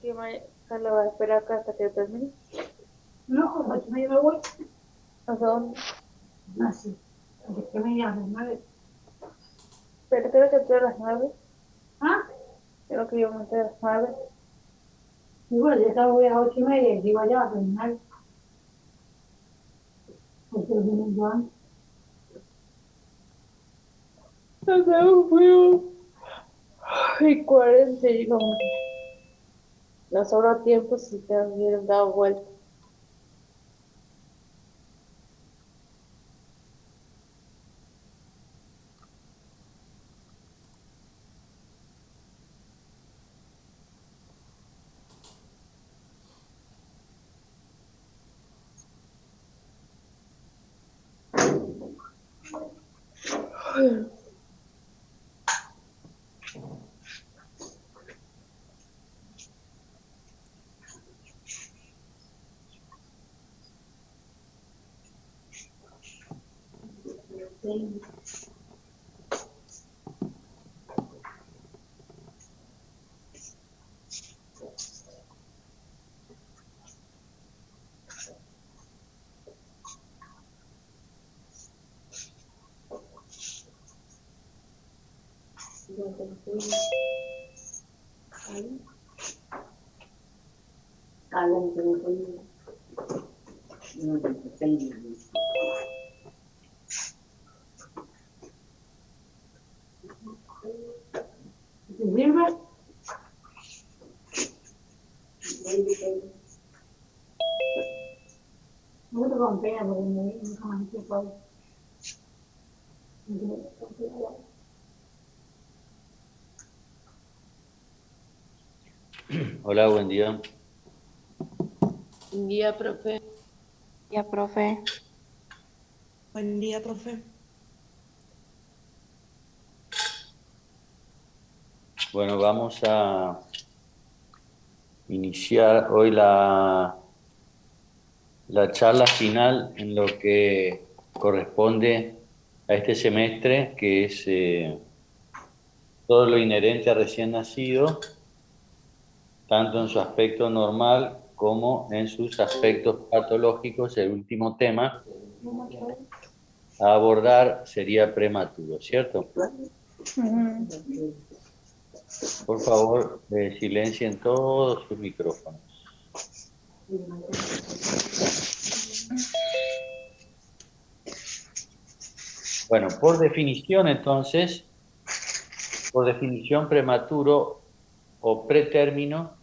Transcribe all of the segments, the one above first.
¿Qué más? ¿La va a esperar acá hasta que termine? No, a las 8:30 me voy. ¿Hasta dónde? Así. A las 8:30, a las 9. Pero creo que estoy a las 9. Ah, Creo que yo me estoy a las 9. igual, ya voy a las 8:30 y digo allá a terminar. Porque lo vienen yo antes. Acá frío. Y 40 y como no sobra tiempo si te hubieran dado vuelta. Sí. ¿Te sirve? No te compré porque me comenté por. Hola, buen día. Un día, profe. Ya, profe. Buen día, profe. Bueno, vamos a iniciar hoy la charla final en lo que corresponde a este semestre, que es todo lo inherente a recién nacido, tanto en su aspecto normal como en sus aspectos patológicos. El último tema a abordar sería prematuro, ¿cierto? Ujú. Por favor, silencien todos sus micrófonos. Bueno, por definición entonces, por definición prematuro o pretérmino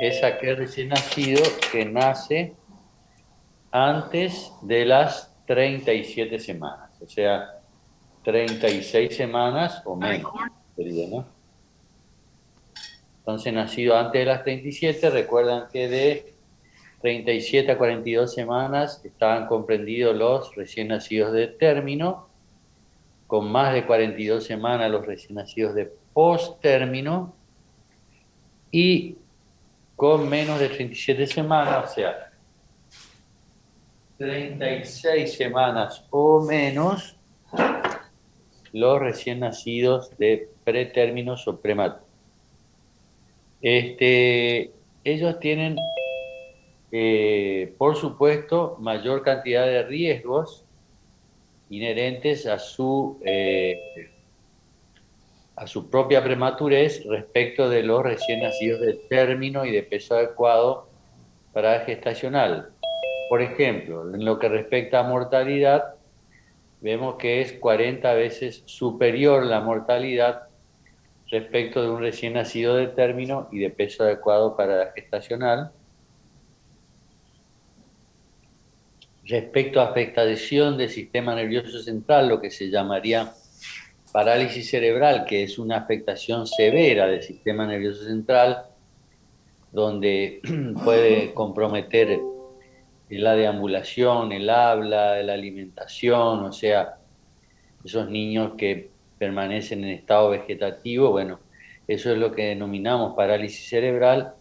es aquel recién nacido que nace antes de las 37 semanas, o sea, 36 semanas o menos, sería, ¿no? Entonces, nacido antes de las 37, recuerdan que de 37 a 42 semanas estaban comprendidos los recién nacidos de término, con más de 42 semanas los recién nacidos de post-término y con menos de 37 semanas, o sea, 36 semanas o menos, los recién nacidos de pretérminos o prematuros. Ellos tienen, por supuesto, mayor cantidad de riesgos inherentes a su propia prematurez respecto de los recién nacidos de término y de peso adecuado para la gestacional. Por ejemplo, en lo que respecta a mortalidad, vemos que es 40 veces superior la mortalidad respecto de un recién nacido de término y de peso adecuado para la gestacional. Respecto a afectación del sistema nervioso central, lo que se llamaría parálisis cerebral, que es una afectación severa del sistema nervioso central, donde puede comprometer la deambulación, el habla, la alimentación, o sea, esos niños que permanecen en estado vegetativo, bueno, eso es lo que denominamos parálisis cerebral.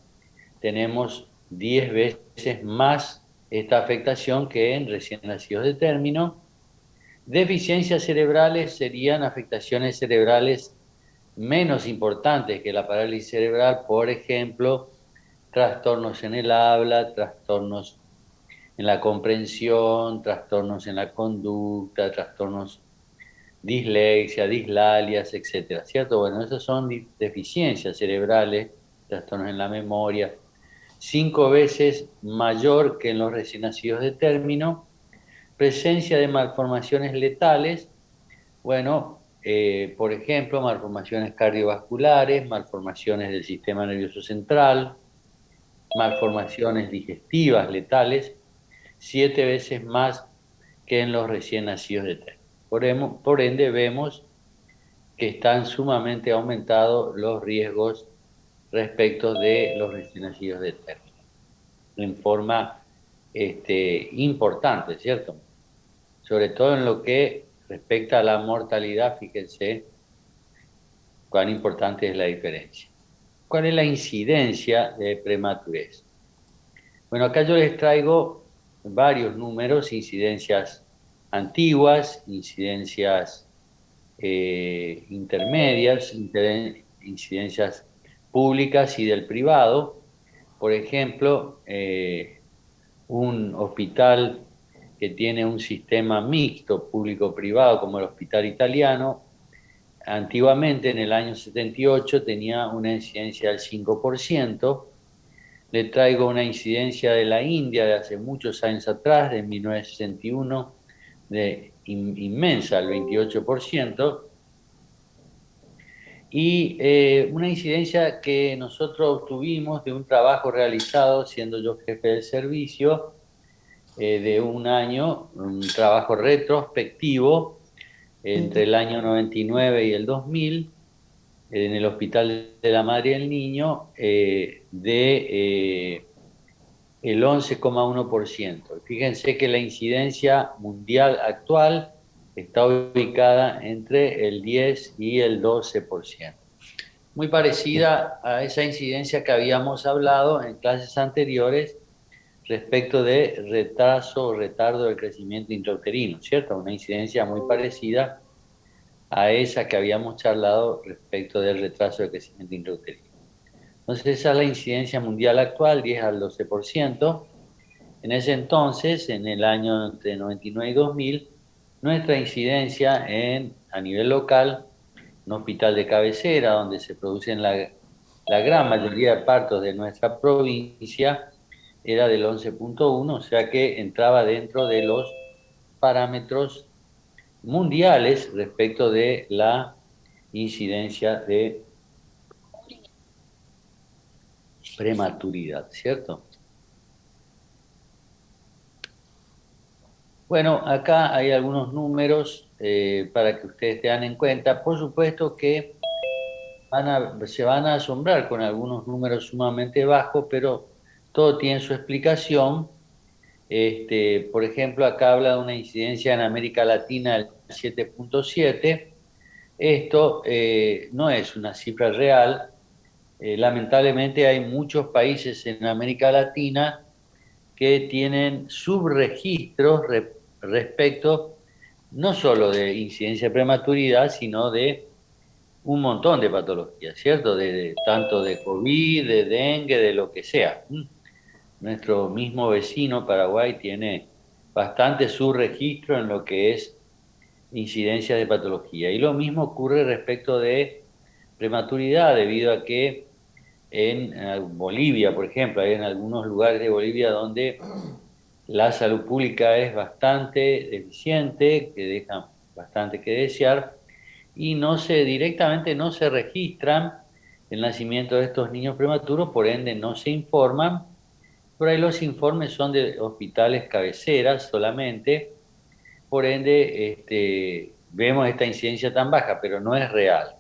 Tenemos 10 veces más esta afectación que en recién nacidos de término. Deficiencias cerebrales serían afectaciones cerebrales menos importantes que la parálisis cerebral, por ejemplo, trastornos en el habla, trastornos en la comprensión, trastornos en la conducta, trastornos dislexia, dislalias, etcétera, ¿cierto? Bueno, esas son deficiencias cerebrales, trastornos en la memoria, 5 veces mayor que en los recién nacidos de término, presencia de malformaciones letales, bueno, por ejemplo, malformaciones cardiovasculares, malformaciones del sistema nervioso central, malformaciones digestivas letales, 7 veces más que en los recién nacidos de término. Por ende, vemos que están sumamente aumentados los riesgos respecto de los recién nacidos de término, en forma importante, ¿cierto? Sobre todo en lo que respecta a la mortalidad, fíjense cuán importante es la diferencia. ¿Cuál es la incidencia de prematurez? Bueno, acá yo les traigo varios números, incidencias antiguas, incidencias intermedias, incidencias públicas y del privado. Por ejemplo, un hospital que tiene un sistema mixto público-privado como el Hospital Italiano, antiguamente en el año 78 tenía una incidencia del 5%. Le traigo una incidencia de la India de hace muchos años atrás, de 1961, de inmensa, el 28%. Y una incidencia que nosotros obtuvimos de un trabajo realizado siendo yo jefe del servicio de un año, un trabajo retrospectivo entre el año 99 y el 2000 en el Hospital de la Madre y el Niño el 11,1%. Fíjense que la incidencia mundial actual está ubicada entre el 10 y el 12%. Muy parecida a esa incidencia que habíamos hablado en clases anteriores respecto de retraso o retardo del crecimiento intrauterino, ¿cierto? Una incidencia muy parecida a esa que habíamos charlado respecto del retraso del crecimiento intrauterino. Entonces esa es la incidencia mundial actual, 10 al 12%. En ese entonces, en el año entre 99 y 2000, nuestra incidencia a nivel local, un hospital de cabecera donde se producen la gran mayoría de partos de nuestra provincia, era del 11,1, o sea que entraba dentro de los parámetros mundiales respecto de la incidencia de prematuridad, ¿cierto? Bueno, acá hay algunos números para que ustedes tengan en cuenta. Por supuesto que se van a asombrar con algunos números sumamente bajos, pero todo tiene su explicación. Por ejemplo, acá habla de una incidencia en América Latina del 7,7. Esto no es una cifra real. Lamentablemente hay muchos países en América Latina que tienen subregistros respecto no solo de incidencia de prematuridad, sino de un montón de patologías, ¿cierto? Tanto de COVID, de dengue, de lo que sea. Nuestro mismo vecino, Paraguay, tiene bastante subregistro en lo que es incidencia de patología. Y lo mismo ocurre respecto de prematuridad, debido a que en Bolivia, por ejemplo, hay en algunos lugares de Bolivia donde la salud pública es bastante deficiente, que deja bastante que desear, y directamente no se registran el nacimiento de estos niños prematuros, por ende no se informan. Por ahí los informes son de hospitales cabeceras solamente, por ende vemos esta incidencia tan baja, pero no es real.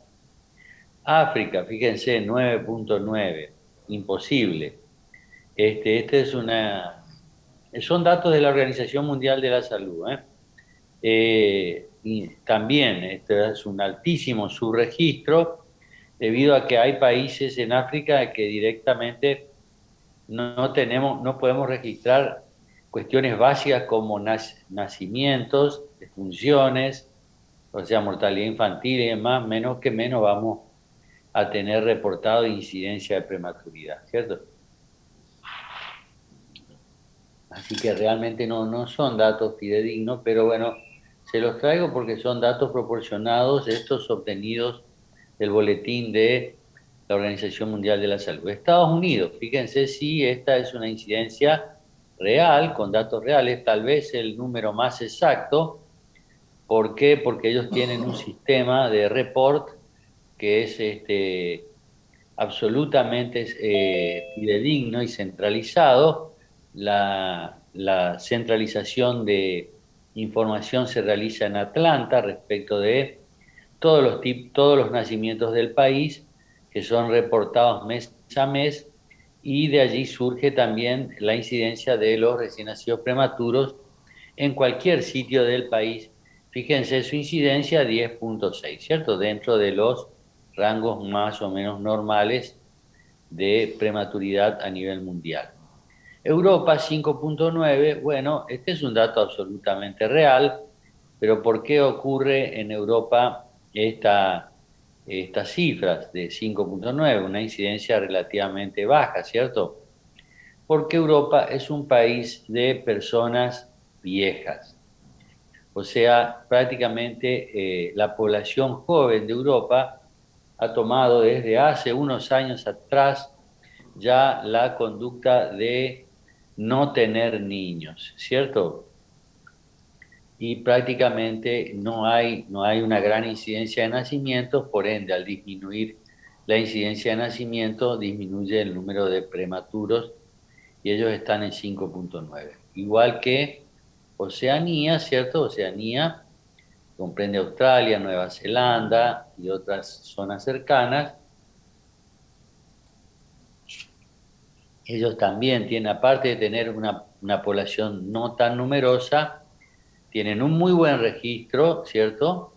África, fíjense, 9,9, imposible. Son datos de la Organización Mundial de la Salud. Y también este es un altísimo subregistro, debido a que hay países en África que directamente no podemos registrar cuestiones básicas como nacimientos, defunciones, o sea, mortalidad infantil y demás, menos que menos vamos a tener reportado incidencia de prematuridad, ¿cierto? Así que realmente no son datos fidedignos, pero bueno, se los traigo porque son datos proporcionados, estos obtenidos del boletín de la Organización Mundial de la Salud. Estados Unidos, fíjense si esta es una incidencia real, con datos reales, tal vez el número más exacto. ¿Por qué? Porque ellos tienen un sistema de report que es absolutamente fidedigno y centralizado. La centralización de información se realiza en Atlanta respecto de todos los nacimientos del país, que son reportados mes a mes, y de allí surge también la incidencia de los recién nacidos prematuros en cualquier sitio del país. Fíjense su incidencia 10.6, ¿cierto? Dentro de los rangos más o menos normales de prematuridad a nivel mundial. Europa 5.9, bueno, este es un dato absolutamente real, pero ¿por qué ocurre en Europa estas cifras de 5.9? Una incidencia relativamente baja, ¿cierto? Porque Europa es un país de personas viejas. O sea, prácticamente la población joven de Europa ha tomado desde hace unos años atrás ya la conducta de no tener niños, ¿cierto? Y prácticamente no hay una gran incidencia de nacimientos, por ende, al disminuir la incidencia de nacimiento, disminuye el número de prematuros y ellos están en 5.9. Igual que Oceanía, ¿cierto? Oceanía comprende Australia, Nueva Zelanda y otras zonas cercanas. Ellos también tienen, aparte de tener una población no tan numerosa, tienen un muy buen registro, ¿cierto?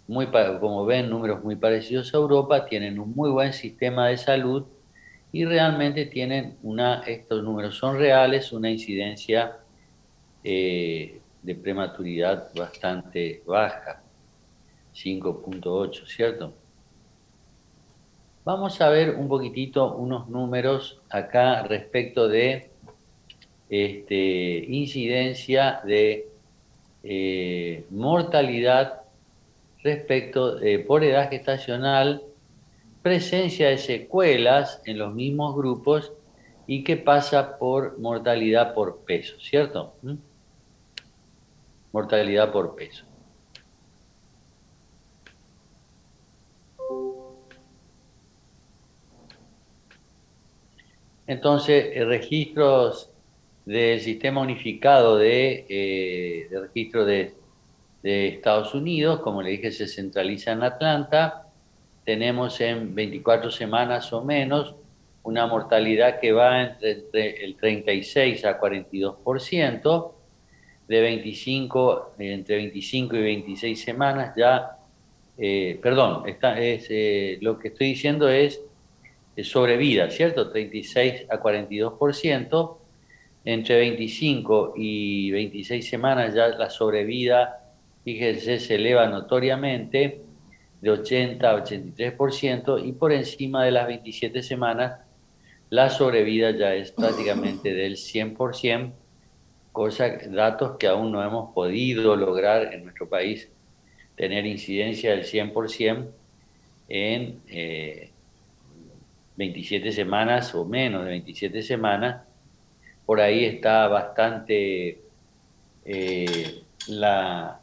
Como ven, números muy parecidos a Europa, tienen un muy buen sistema de salud y realmente tienen estos números son reales, una incidencia de prematuridad bastante baja, 5.8, ¿cierto? Vamos a ver un poquitito unos números acá respecto de incidencia de mortalidad respecto por edad gestacional, presencia de secuelas en los mismos grupos y qué pasa por mortalidad por peso, ¿cierto? Mortalidad por peso. Entonces, registros del Sistema Unificado de Registro de Estados Unidos, como le dije, se centraliza en Atlanta. Tenemos en 24 semanas o menos una mortalidad que va entre el 36 a 42%, de 25, entre 25 y 26 semanas ya, perdón, lo que estoy diciendo es sobrevida, ¿cierto? 36 a 42%. Entre 25 y 26 semanas ya la sobrevida, fíjense, se eleva notoriamente de 80 a 83% y por encima de las 27 semanas la sobrevida ya es prácticamente del 100%, datos que aún no hemos podido lograr en nuestro país, tener incidencia del 100% en 27 semanas o menos de 27 semanas. Por ahí está bastante la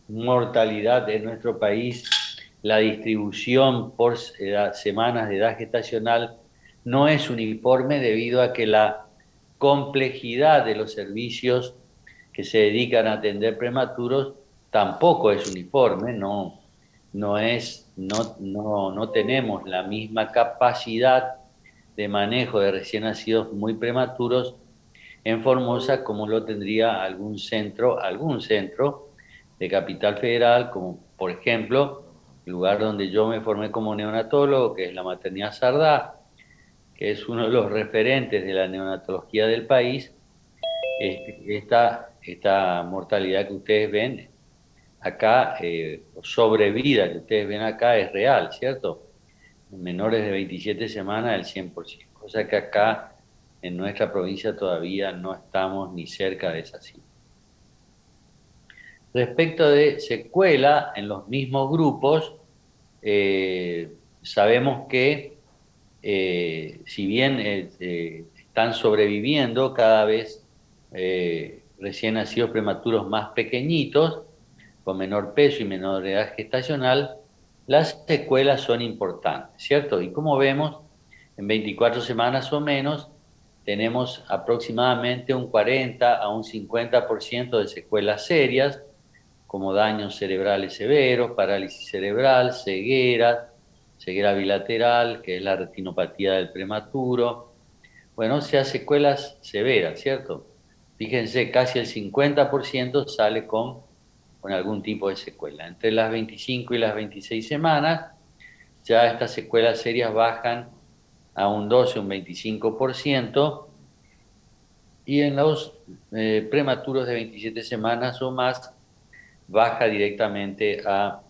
mortalidad de nuestro país, la distribución por semanas de edad gestacional no es uniforme debido a que la complejidad de los servicios que se dedican a atender prematuros tampoco es uniforme, no tenemos la misma capacidad de manejo de recién nacidos muy prematuros en Formosa como lo tendría algún centro de Capital Federal, como por ejemplo el lugar donde yo me formé como neonatólogo, que es la Maternidad Sardá, que es uno de los referentes de la neonatología del país. Esta mortalidad que ustedes ven acá, sobrevida que ustedes ven acá, es real, ¿cierto? En menores de 27 semanas el 100%. O sea que acá en nuestra provincia todavía no estamos ni cerca de esa cifra. Respecto de secuela en los mismos grupos, sabemos que si bien están sobreviviendo cada vez recién nacidos prematuros más pequeñitos, con menor peso y menor edad gestacional, las secuelas son importantes, ¿cierto? Y como vemos, en 24 semanas o menos, tenemos aproximadamente un 40 a un 50% de secuelas serias, como daños cerebrales severos, parálisis cerebral, ceguera bilateral, que es la retinopatía del prematuro. Bueno, o sea, secuelas severas, ¿cierto? Fíjense, casi el 50% sale con algún tipo de secuela. Entre las 25 y las 26 semanas, ya estas secuelas serias bajan a un 12, un 25%, y en los prematuros de 27 semanas o más, baja directamente a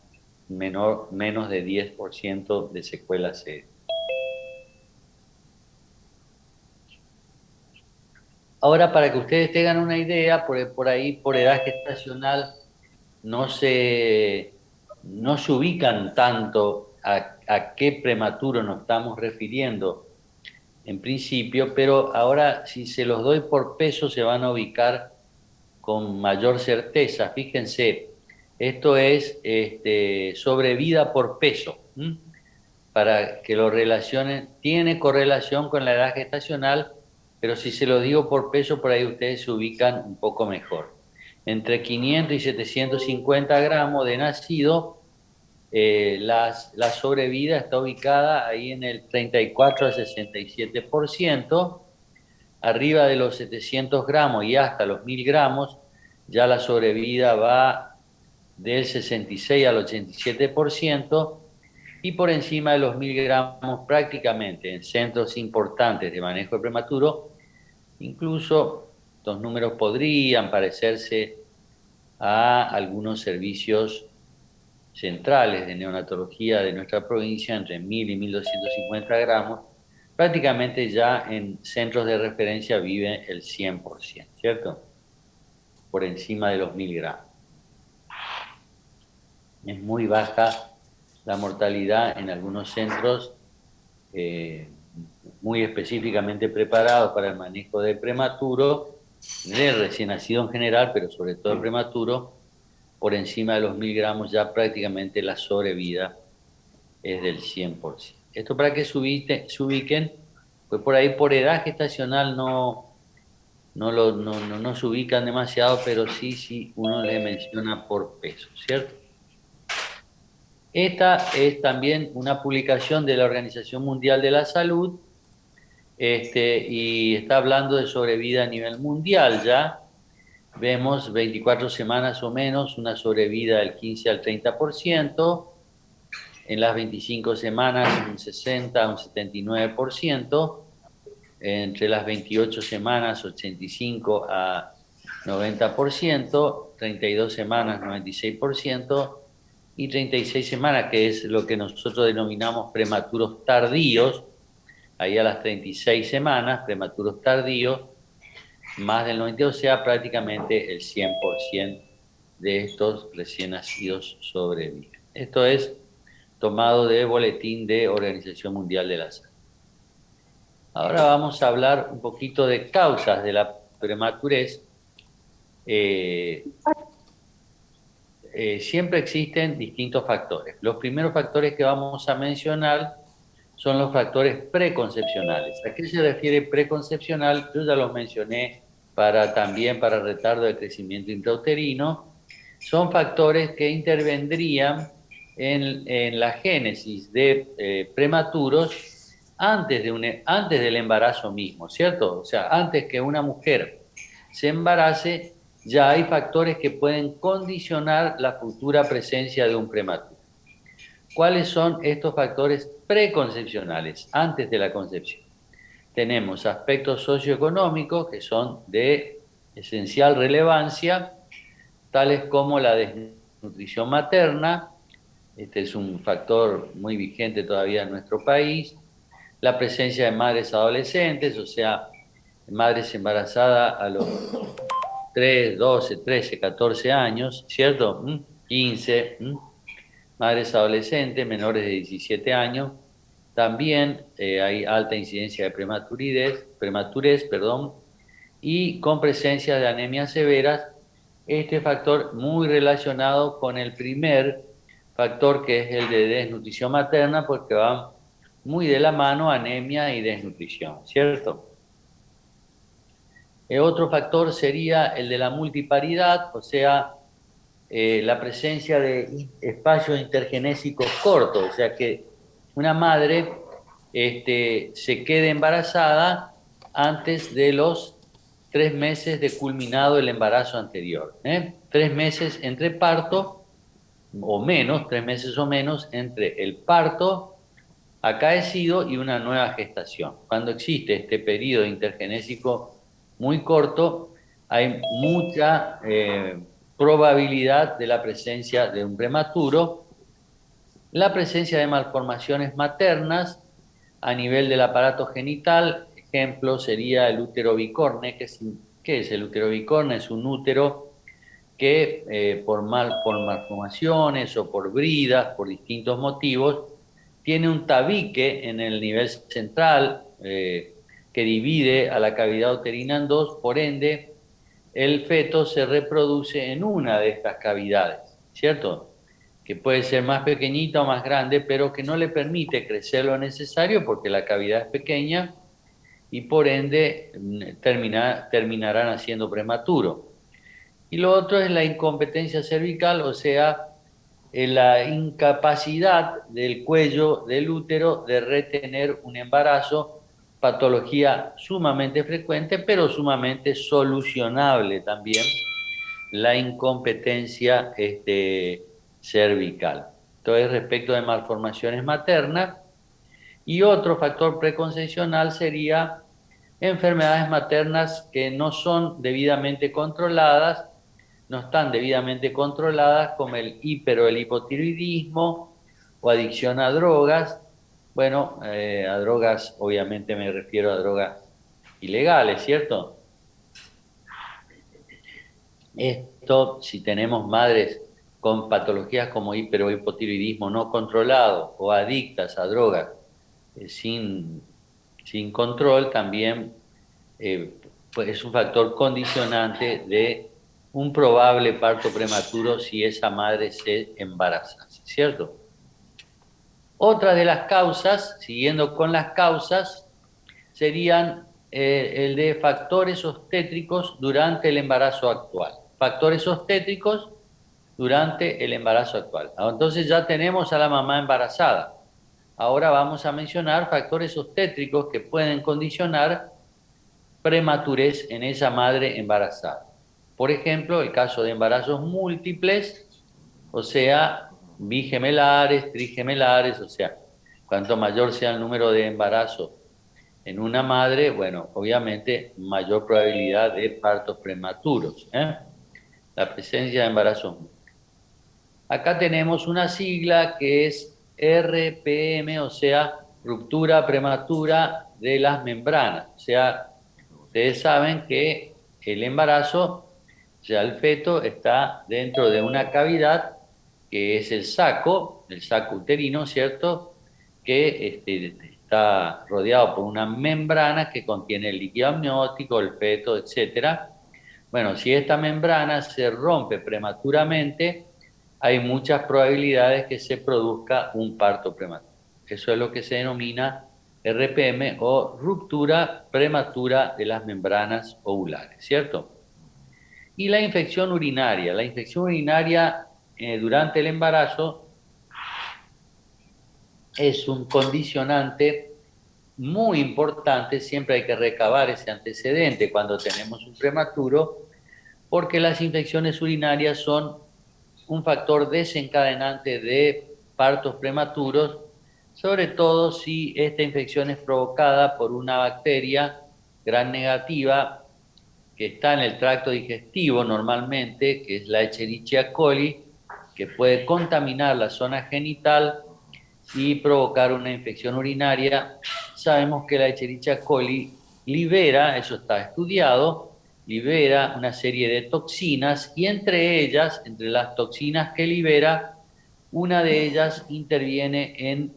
menos de 10% de secuelas serias. Ahora, para que ustedes tengan una idea, por ahí, por edad gestacional, no se ubican tanto a qué prematuro nos estamos refiriendo en principio, pero ahora si se los doy por peso se van a ubicar con mayor certeza. Fíjense, esto es sobrevida por peso, para que lo relacionen. Tiene correlación con la edad gestacional, pero si se lo digo por peso, por ahí ustedes se ubican un poco mejor. Entre 500 y 750 gramos de nacido, la sobrevida está ubicada ahí en el 34 a 67%. Arriba de los 700 gramos y hasta los 1000 gramos, ya la sobrevida va del 66 al 87%, y por encima de los 1000 gramos prácticamente en centros importantes de manejo de prematuro, incluso los números podrían parecerse a algunos servicios centrales de neonatología de nuestra provincia, entre 1000 y 1250 gramos, prácticamente ya en centros de referencia vive el 100%, ¿cierto? Por encima de los 1000 gramos. Es muy baja la mortalidad en algunos centros muy específicamente preparados para el manejo de prematuro, de recién nacido en general, pero sobre todo el prematuro. Por encima de los 1000 gramos ya prácticamente la sobrevida es del 100%. Esto para que se ubiquen, pues por ahí por edad gestacional no se ubican demasiado, pero sí uno le menciona por peso, ¿cierto? Esta es también una publicación de la Organización Mundial de la Salud, y está hablando de sobrevida a nivel mundial ya. Vemos 24 semanas o menos, una sobrevida del 15 al 30%, en las 25 semanas un 60 a un 79%, entre las 28 semanas 85 a 90%, 32 semanas 96%, y 36 semanas, que es lo que nosotros denominamos prematuros tardíos, ahí a las 36 semanas, prematuros tardíos, más del 92, o sea, prácticamente el 100% de estos recién nacidos sobreviven. Esto es tomado del boletín de Organización Mundial de la Salud. Ahora vamos a hablar un poquito de causas de la prematurez. Siempre existen distintos factores. Los primeros factores que vamos a mencionar son los factores preconcepcionales. ¿A qué se refiere preconcepcional? Yo ya los mencioné también para retardo de crecimiento intrauterino. Son factores que intervendrían en la génesis de prematuros antes del embarazo mismo, ¿cierto? O sea, antes que una mujer se embarace, ya hay factores que pueden condicionar la futura presencia de un prematuro. ¿Cuáles son estos factores preconcepcionales, antes de la concepción? Tenemos aspectos socioeconómicos que son de esencial relevancia, tales como la desnutrición materna. Este es un factor muy vigente todavía en nuestro país. La presencia de madres adolescentes, o sea, madres embarazadas a los 3, 12, 13, 14 años, ¿cierto? 15, madres adolescentes menores de 17 años. También hay alta incidencia de prematurez, perdón, y con presencia de anemias severas. Este factor muy relacionado con el primer factor, que es el de desnutrición materna, porque va muy de la mano anemia y desnutrición, ¿cierto? Otro factor sería el de la multiparidad, o sea, la presencia de espacios intergenésicos cortos, o sea que una madre se quede embarazada antes de los 3 meses de culminado el embarazo anterior. 3 meses entre parto o menos, 3 meses o menos entre el parto acaecido y una nueva gestación. Cuando existe este periodo intergenésico muy corto, hay mucha probabilidad de la presencia de un prematuro, la presencia de malformaciones maternas a nivel del aparato genital. Ejemplo sería el útero bicorne. ¿Qué es el útero bicorne? Es un útero que por malformaciones o por bridas, por distintos motivos, tiene un tabique en el nivel central que divide a la cavidad uterina en dos. Por ende, el feto se reproduce en una de estas cavidades, ¿cierto? Que puede ser más pequeñita o más grande, pero que no le permite crecer lo necesario porque la cavidad es pequeña y por ende terminará naciendo prematuro. Y lo otro es la incompetencia cervical, o sea, la incapacidad del cuello del útero de retener un embarazo, patología sumamente frecuente, pero sumamente solucionable también, la incompetencia cervical. Entonces, respecto de malformaciones maternas, y otro factor preconcepcional sería enfermedades maternas que no son debidamente controladas, no están debidamente controladas, como el hiper o el hipotiroidismo o adicción a drogas. Bueno, a drogas, obviamente me refiero a drogas ilegales, ¿cierto? Esto, si tenemos madres con patologías como hiper o hipotiroidismo no controlado o adictas a drogas sin control, también pues es un factor condicionante de un probable parto prematuro si esa madre se embaraza, ¿cierto? Otra de las causas, siguiendo con las causas, serían el de factores obstétricos durante el embarazo actual. Factores obstétricos durante el embarazo actual. Entonces ya tenemos a la mamá embarazada. Ahora vamos a mencionar factores obstétricos que pueden condicionar prematurez en esa madre embarazada. Por ejemplo, el caso de embarazos múltiples, o sea, bigemelares, trigemelares, o sea, cuanto mayor sea el número de embarazos en una madre, bueno, obviamente mayor probabilidad de partos prematuros. La presencia de embarazos múltiples. Acá tenemos una sigla que es RPM, o sea, ruptura prematura de las membranas. O sea, ustedes saben que el embarazo, o sea, el feto está dentro de una cavidad que es el saco uterino, ¿cierto? Que está rodeado por una membrana que contiene el líquido amniótico, el feto, etcétera. Bueno, si esta membrana se rompe prematuramente, hay muchas probabilidades que se produzca un parto prematuro. Eso es lo que se denomina RPM o ruptura prematura de las membranas ovulares, ¿cierto? Y la infección urinaria. La infección urinaria durante el embarazo es un condicionante muy importante. Siempre hay que recabar ese antecedente cuando tenemos un prematuro, porque las infecciones urinarias son un factor desencadenante de partos prematuros, sobre todo si esta infección es provocada por una bacteria gram negativa que está en el tracto digestivo normalmente, que es la Escherichia coli, que puede contaminar la zona genital y provocar una infección urinaria. Sabemos que la Escherichia coli libera, eso está estudiado, libera una serie de toxinas y entre ellas, entre las toxinas que libera, una de ellas interviene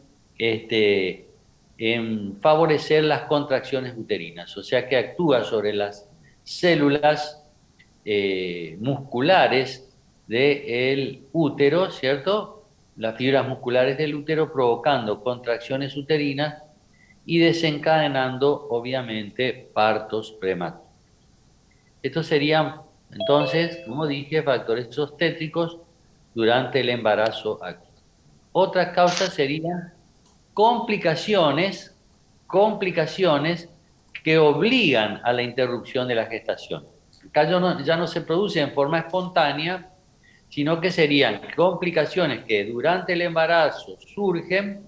en favorecer las contracciones uterinas, o sea que actúa sobre las células musculares del útero, ¿cierto? Las fibras musculares del útero provocando contracciones uterinas y desencadenando, obviamente, partos prematuros. Estos serían, entonces, como dije, factores obstétricos durante el embarazo actual. Otras causas serían complicaciones que obligan a la interrupción de la gestación. Acá ya no se produce en forma espontánea, sino que serían complicaciones que durante el embarazo surgen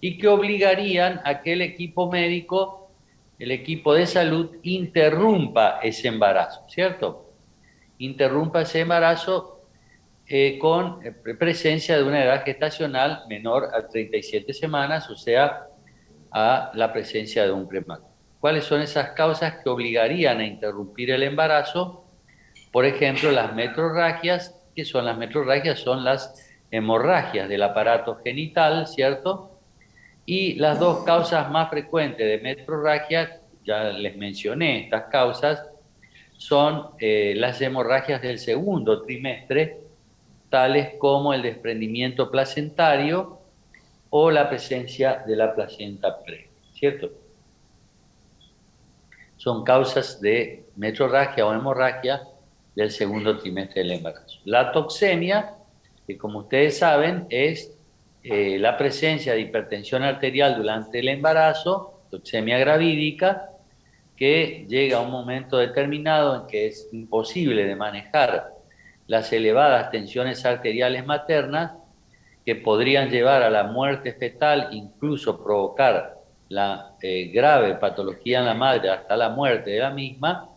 y que obligarían a que el equipo médico, el equipo de salud, interrumpa ese embarazo, ¿cierto? Interrumpa ese embarazo con presencia de una edad gestacional menor a 37 semanas, o sea, a la presencia de un prematuro. ¿Cuáles son esas causas que obligarían a interrumpir el embarazo? Por ejemplo, las metrorragias. ¿Qué son las metrorragias? Son las hemorragias del aparato genital, ¿cierto? Y las dos causas más frecuentes de metrorragia, ya les mencioné estas causas, son las hemorragias del segundo trimestre, tales como el desprendimiento placentario o la presencia de la placenta previa, ¿cierto? Son causas de metrorragia o hemorragia del segundo trimestre del embarazo. La toxemia, que como ustedes saben, es la presencia de hipertensión arterial durante el embarazo, toxemia gravídica, que llega a un momento determinado en que es imposible de manejar las elevadas tensiones arteriales maternas que podrían llevar a la muerte fetal, incluso provocar la grave patología en la madre hasta la muerte de la misma.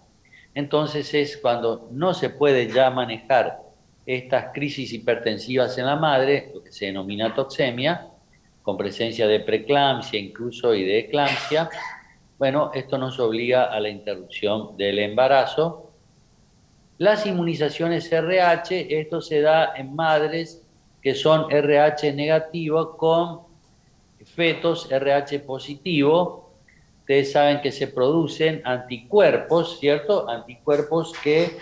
Entonces es cuando no se puede ya manejar estas crisis hipertensivas en la madre, lo que se denomina toxemia, con presencia de preeclampsia incluso y de eclampsia. Bueno, esto nos obliga a la interrupción del embarazo. Las inmunizaciones RH, esto se da en madres que son RH negativo con fetos RH positivo. Ustedes saben que se producen anticuerpos, ¿cierto? Anticuerpos que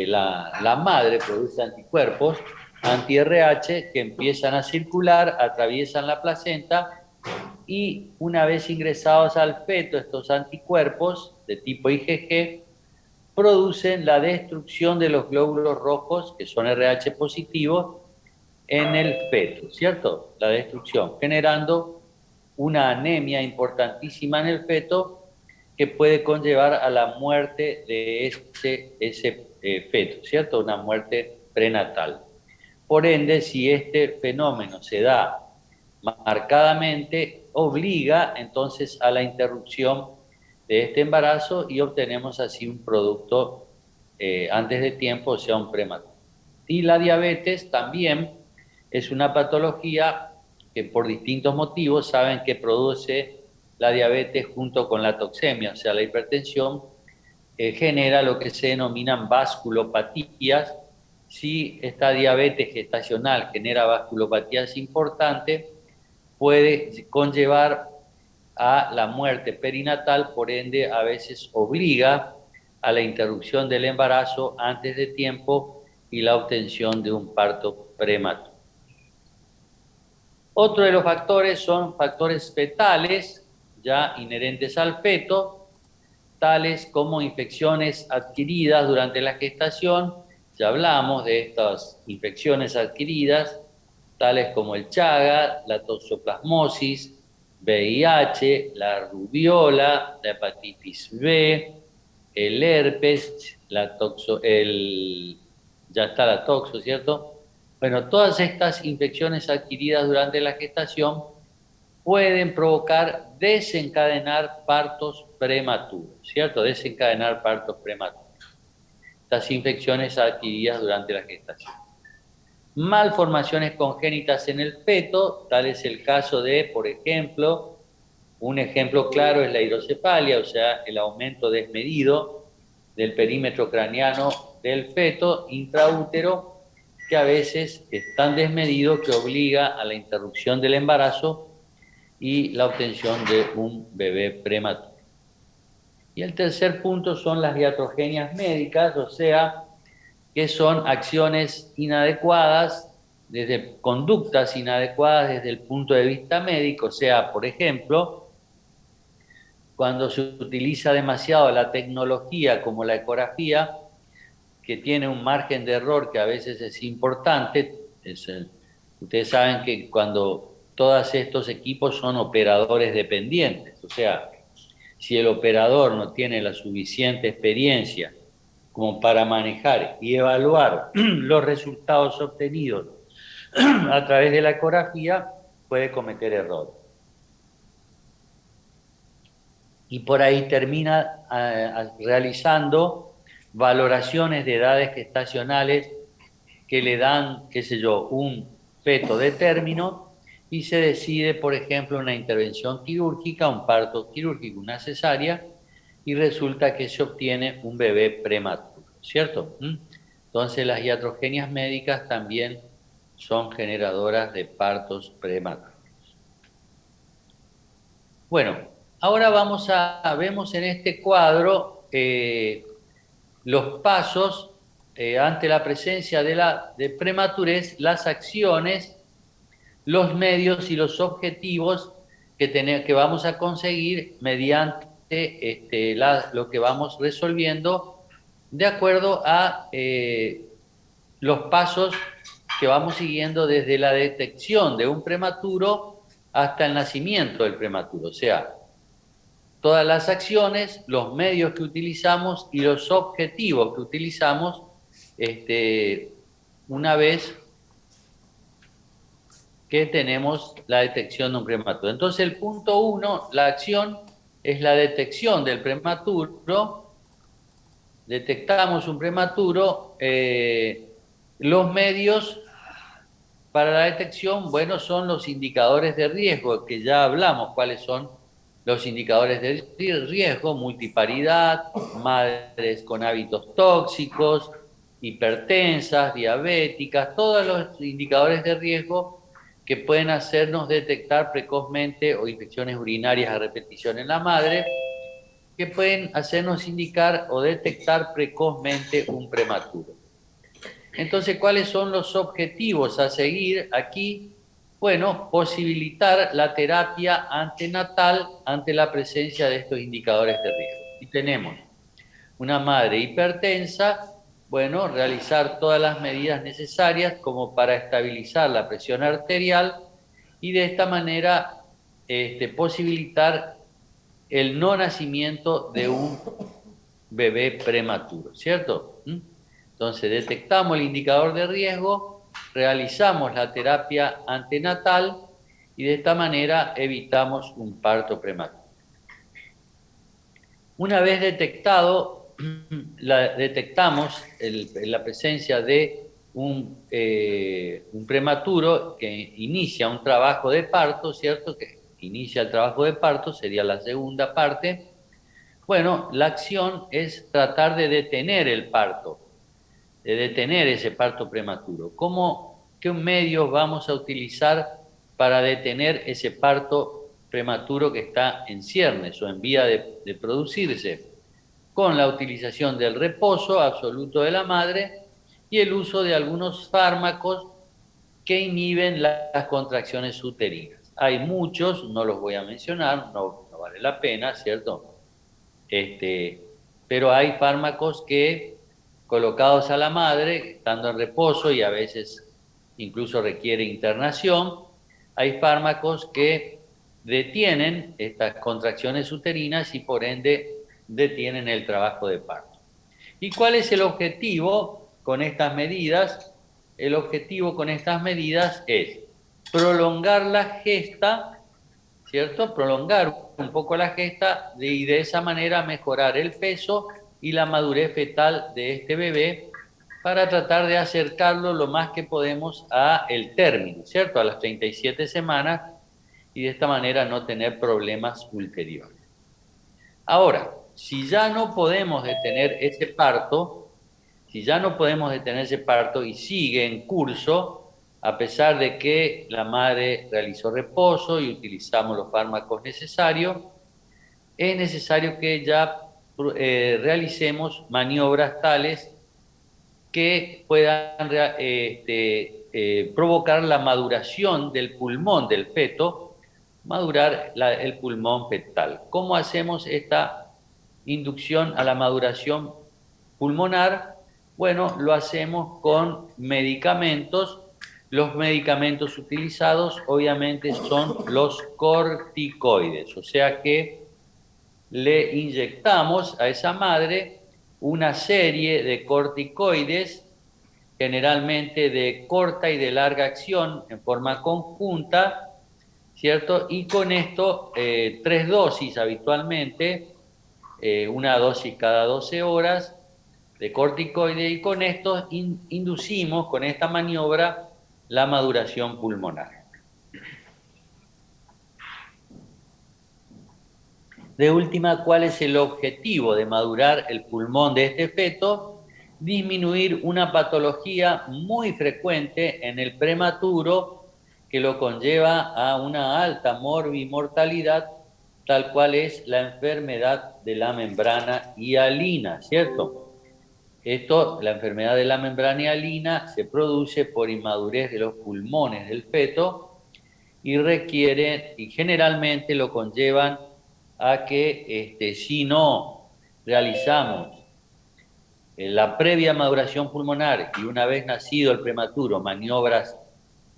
la madre produce anticuerpos anti-RH que empiezan a circular, atraviesan la placenta y una vez ingresados al feto, estos anticuerpos de tipo IgG producen la destrucción de los glóbulos rojos, que son RH positivos, en el feto, ¿cierto? La destrucción, generando una anemia importantísima en el feto que puede conllevar a la muerte de ese feto, ¿cierto? Una muerte prenatal. Por ende, si este fenómeno se da marcadamente, obliga entonces a la interrupción de este embarazo y obtenemos así un producto antes de tiempo, o sea, un prematuro. Y la diabetes también es una patología que por distintos motivos saben que produce la diabetes junto con la toxemia, o sea, la hipertensión genera lo que se denominan vasculopatías. Si esta diabetes gestacional genera vasculopatías importantes, puede conllevar a la muerte perinatal, por ende a veces obliga a la interrupción del embarazo antes de tiempo y la obtención de un parto prematuro. Otro de los factores son factores fetales, ya inherentes al feto, tales como infecciones adquiridas durante la gestación. Ya hablamos de estas infecciones adquiridas, tales como el Chaga, la toxoplasmosis, VIH, la rubiola, la hepatitis B, el herpes, ya está la toxo, ¿cierto? Bueno, todas estas infecciones adquiridas durante la gestación pueden desencadenar partos prematuros, ¿cierto? Desencadenar partos prematuros. Estas infecciones adquiridas durante la gestación. Malformaciones congénitas en el feto, tal es el caso de, por ejemplo, Un ejemplo claro es la hidrocefalia, o sea, el aumento desmedido del perímetro craneano del feto intraútero, que a veces es tan desmedido que obliga a la interrupción del embarazo y la obtención de un bebé prematuro. Y el tercer punto son las iatrogenias médicas, o sea, que son acciones inadecuadas, desde conductas inadecuadas desde el punto de vista médico, o sea, por ejemplo, cuando se utiliza demasiado la tecnología como la ecografía, que tiene un margen de error que a veces es importante. Ustedes saben que cuando todos estos equipos son operadores dependientes, o sea, si el operador no tiene la suficiente experiencia como para manejar y evaluar los resultados obtenidos a través de la ecografía, puede cometer errores. Y por ahí termina realizando valoraciones de edades gestacionales que le dan, qué sé yo, un feto de término y se decide, por ejemplo, una intervención quirúrgica, un parto quirúrgico, una cesárea, y resulta que se obtiene un bebé prematuro, ¿cierto? Entonces las iatrogenias médicas también son generadoras de partos prematuros. Bueno, ahora vemos en este cuadro los pasos ante la presencia de prematurez, las acciones, los medios y los objetivos que vamos a conseguir mediante lo que vamos resolviendo de acuerdo a los pasos que vamos siguiendo desde la detección de un prematuro hasta el nacimiento del prematuro, o sea, todas las acciones, los medios que utilizamos y los objetivos que utilizamos una vez que tenemos la detección de un prematuro. Entonces el punto 1, la acción es la detección del prematuro. Detectamos un prematuro, los medios para la detección, bueno, son los indicadores de riesgo, que ya hablamos cuáles son los indicadores de riesgo: multiparidad, madres con hábitos tóxicos, hipertensas, diabéticas, todos los indicadores de riesgo que pueden hacernos detectar precozmente, o infecciones urinarias a repetición en la madre, que pueden hacernos indicar o detectar precozmente un prematuro. Entonces, ¿cuáles son los objetivos a seguir aquí? Bueno, posibilitar la terapia antenatal ante la presencia de estos indicadores de riesgo. Y tenemos una madre hipertensa, bueno, realizar todas las medidas necesarias como para estabilizar la presión arterial y de esta manera posibilitar el no nacimiento de un bebé prematuro, ¿cierto? Entonces detectamos el indicador de riesgo, realizamos la terapia antenatal y de esta manera evitamos un parto prematuro. Una vez detectado, detectamos la presencia de un prematuro que inicia un trabajo de parto, ¿cierto? Que inicia el trabajo de parto, sería la segunda parte. Bueno, la acción es tratar de detener el parto, de detener ese parto prematuro. ¿Qué medios vamos a utilizar para detener ese parto prematuro que está en ciernes o en vía de producirse? Con la utilización del reposo absoluto de la madre y el uso de algunos fármacos que inhiben las contracciones uterinas. Hay muchos, no los voy a mencionar, no vale la pena, ¿cierto? Pero hay fármacos que, colocados a la madre, estando en reposo y a veces incluso requiere internación, hay fármacos que detienen estas contracciones uterinas y por ende detienen el trabajo de parto. ¿Y cuál es el objetivo con estas medidas? El objetivo con estas medidas es prolongar la gesta, ¿cierto? Prolongar un poco la gesta y de esa manera mejorar el peso y la madurez fetal de este bebé para tratar de acercarlo lo más que podemos a el término, ¿cierto? A las 37 semanas, y de esta manera no tener problemas ulteriores. Ahora, si ya no podemos detener ese parto, y sigue en curso, a pesar de que la madre realizó reposo y utilizamos los fármacos necesarios, es necesario que ya realicemos maniobras tales que puedan provocar la maduración del pulmón del feto, madurar el pulmón fetal. ¿Cómo hacemos esta inducción a la maduración pulmonar? Bueno, lo hacemos con medicamentos. Los medicamentos utilizados obviamente son los corticoides, o sea que le inyectamos a esa madre una serie de corticoides, generalmente de corta y de larga acción en forma conjunta, ¿cierto? Y con esto 3 dosis habitualmente, una dosis cada 12 horas de corticoide, y con esto inducimos con esta maniobra la maduración pulmonar. De última, ¿cuál es el objetivo de madurar el pulmón de este feto? Disminuir una patología muy frecuente en el prematuro que lo conlleva a una alta morbimortalidad, tal cual es la enfermedad de la membrana hialina, ¿cierto? La enfermedad de la membrana hialina se produce por inmadurez de los pulmones del feto y generalmente lo conllevan a que si no realizamos la previa maduración pulmonar y una vez nacido el prematuro, maniobras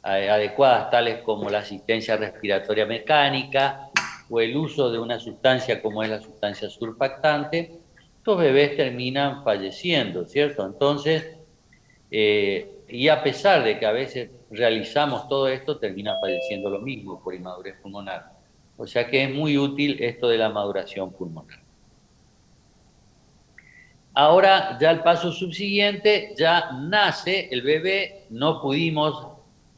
adecuadas tales como la asistencia respiratoria mecánica o el uso de una sustancia como es la sustancia surfactante, estos bebés terminan falleciendo, ¿cierto? Entonces, y a pesar de que a veces realizamos todo esto, termina falleciendo lo mismo por inmadurez pulmonar. O sea que es muy útil esto de la maduración pulmonar. Ahora, ya el paso subsiguiente, ya nace el bebé, no pudimos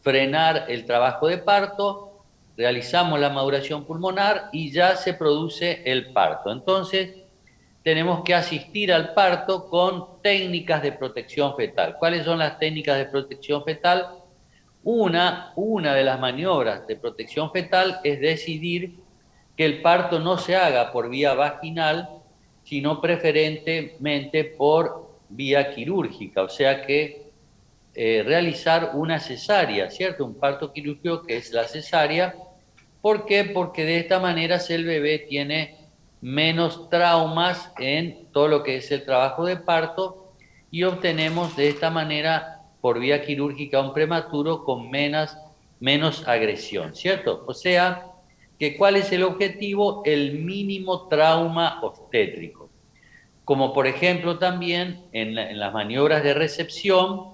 frenar el trabajo de parto, realizamos la maduración pulmonar y ya se produce el parto. Entonces, tenemos que asistir al parto con técnicas de protección fetal. ¿Cuáles son las técnicas de protección fetal? Una de las maniobras de protección fetal es decidir que el parto no se haga por vía vaginal, sino preferentemente por vía quirúrgica, o sea que realizar una cesárea, ¿cierto? Un parto quirúrgico que es la cesárea. ¿Por qué? Porque de esta manera el bebé tiene menos traumas en todo lo que es el trabajo de parto y obtenemos de esta manera por vía quirúrgica un prematuro con menos agresión, ¿cierto? O sea, que ¿cuál es el objetivo? El mínimo trauma obstétrico. Como por ejemplo también en las maniobras de recepción,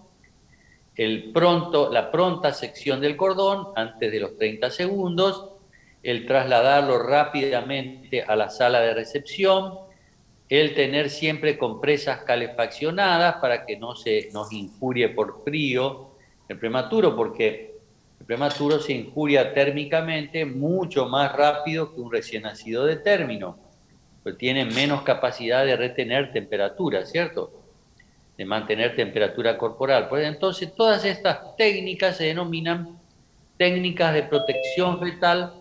la pronta sección del cordón antes de los 30 segundos, el trasladarlo rápidamente a la sala de recepción, el tener siempre compresas calefaccionadas para que no se nos injurie por frío el prematuro, porque el prematuro se injuria térmicamente mucho más rápido que un recién nacido de término, pero tiene menos capacidad de retener temperatura, ¿cierto? De mantener temperatura corporal. Pues entonces todas estas técnicas se denominan técnicas de protección fetal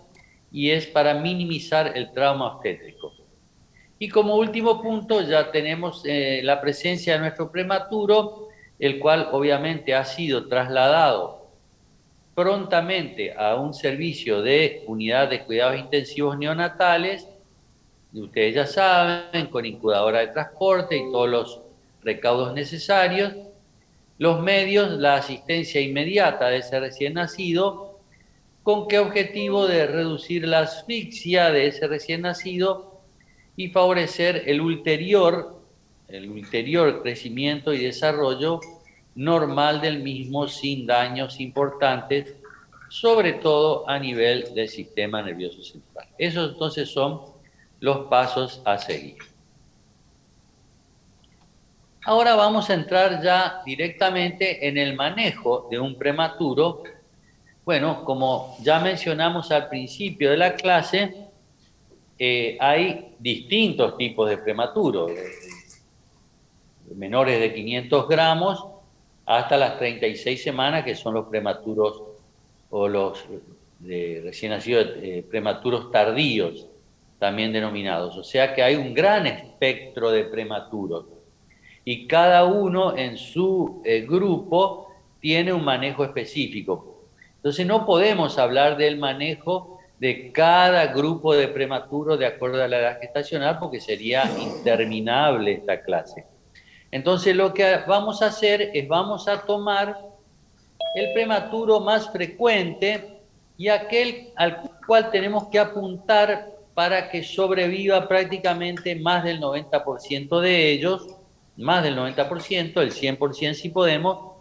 y es para minimizar el trauma obstétrico. Y como último punto ya tenemos la presencia de nuestro prematuro, el cual obviamente ha sido trasladado prontamente a un servicio de unidad de cuidados intensivos neonatales, y ustedes ya saben, con incubadora de transporte y todos los recaudos necesarios, los medios, la asistencia inmediata de ese recién nacido. ¿Con qué objetivo? De reducir la asfixia de ese recién nacido y favorecer el ulterior crecimiento y desarrollo normal del mismo sin daños importantes, sobre todo a nivel del sistema nervioso central. Esos entonces son los pasos a seguir. Ahora vamos a entrar ya directamente en el manejo de un prematuro Bueno, como ya mencionamos al principio de la clase, hay distintos tipos de prematuros, menores de 500 gramos hasta las 36 semanas, que son los prematuros o los recién nacidos prematuros tardíos, también denominados. O sea que hay un gran espectro de prematuros y cada uno en su grupo tiene un manejo específico. Entonces no podemos hablar del manejo de cada grupo de prematuros de acuerdo a la edad gestacional porque sería interminable esta clase. Entonces lo que vamos a hacer es vamos a tomar el prematuro más frecuente y aquel al cual tenemos que apuntar para que sobreviva prácticamente más del 90% de ellos, más del 90%, el 100% si podemos,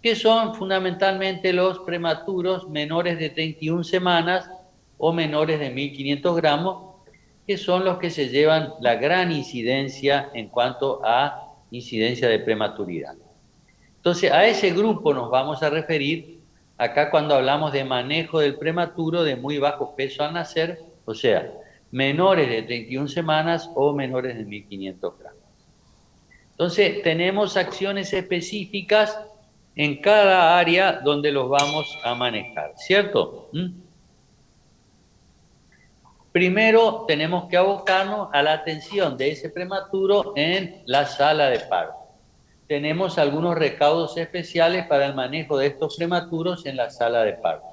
que son fundamentalmente los prematuros menores de 31 semanas o menores de 1.500 gramos, que son los que se llevan la gran incidencia en cuanto a incidencia de prematuridad. Entonces, a ese grupo nos vamos a referir acá cuando hablamos de manejo del prematuro de muy bajo peso al nacer, o sea, menores de 31 semanas o menores de 1.500 gramos. Entonces, tenemos acciones específicas en cada área donde los vamos a manejar, ¿cierto? Primero, tenemos que abocarnos a la atención de ese prematuro en la sala de parto. Tenemos algunos recaudos especiales para el manejo de estos prematuros en la sala de parto.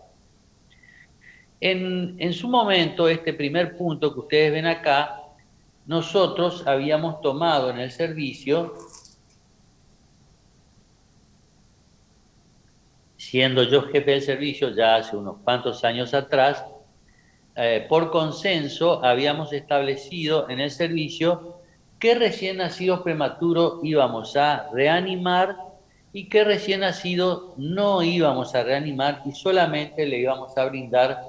En su momento, este primer punto que ustedes ven acá, nosotros habíamos tomado en el servicio, siendo yo jefe del servicio ya hace unos cuantos años atrás, por consenso habíamos establecido en el servicio qué recién nacidos prematuros íbamos a reanimar y qué recién nacido no íbamos a reanimar y solamente le íbamos a brindar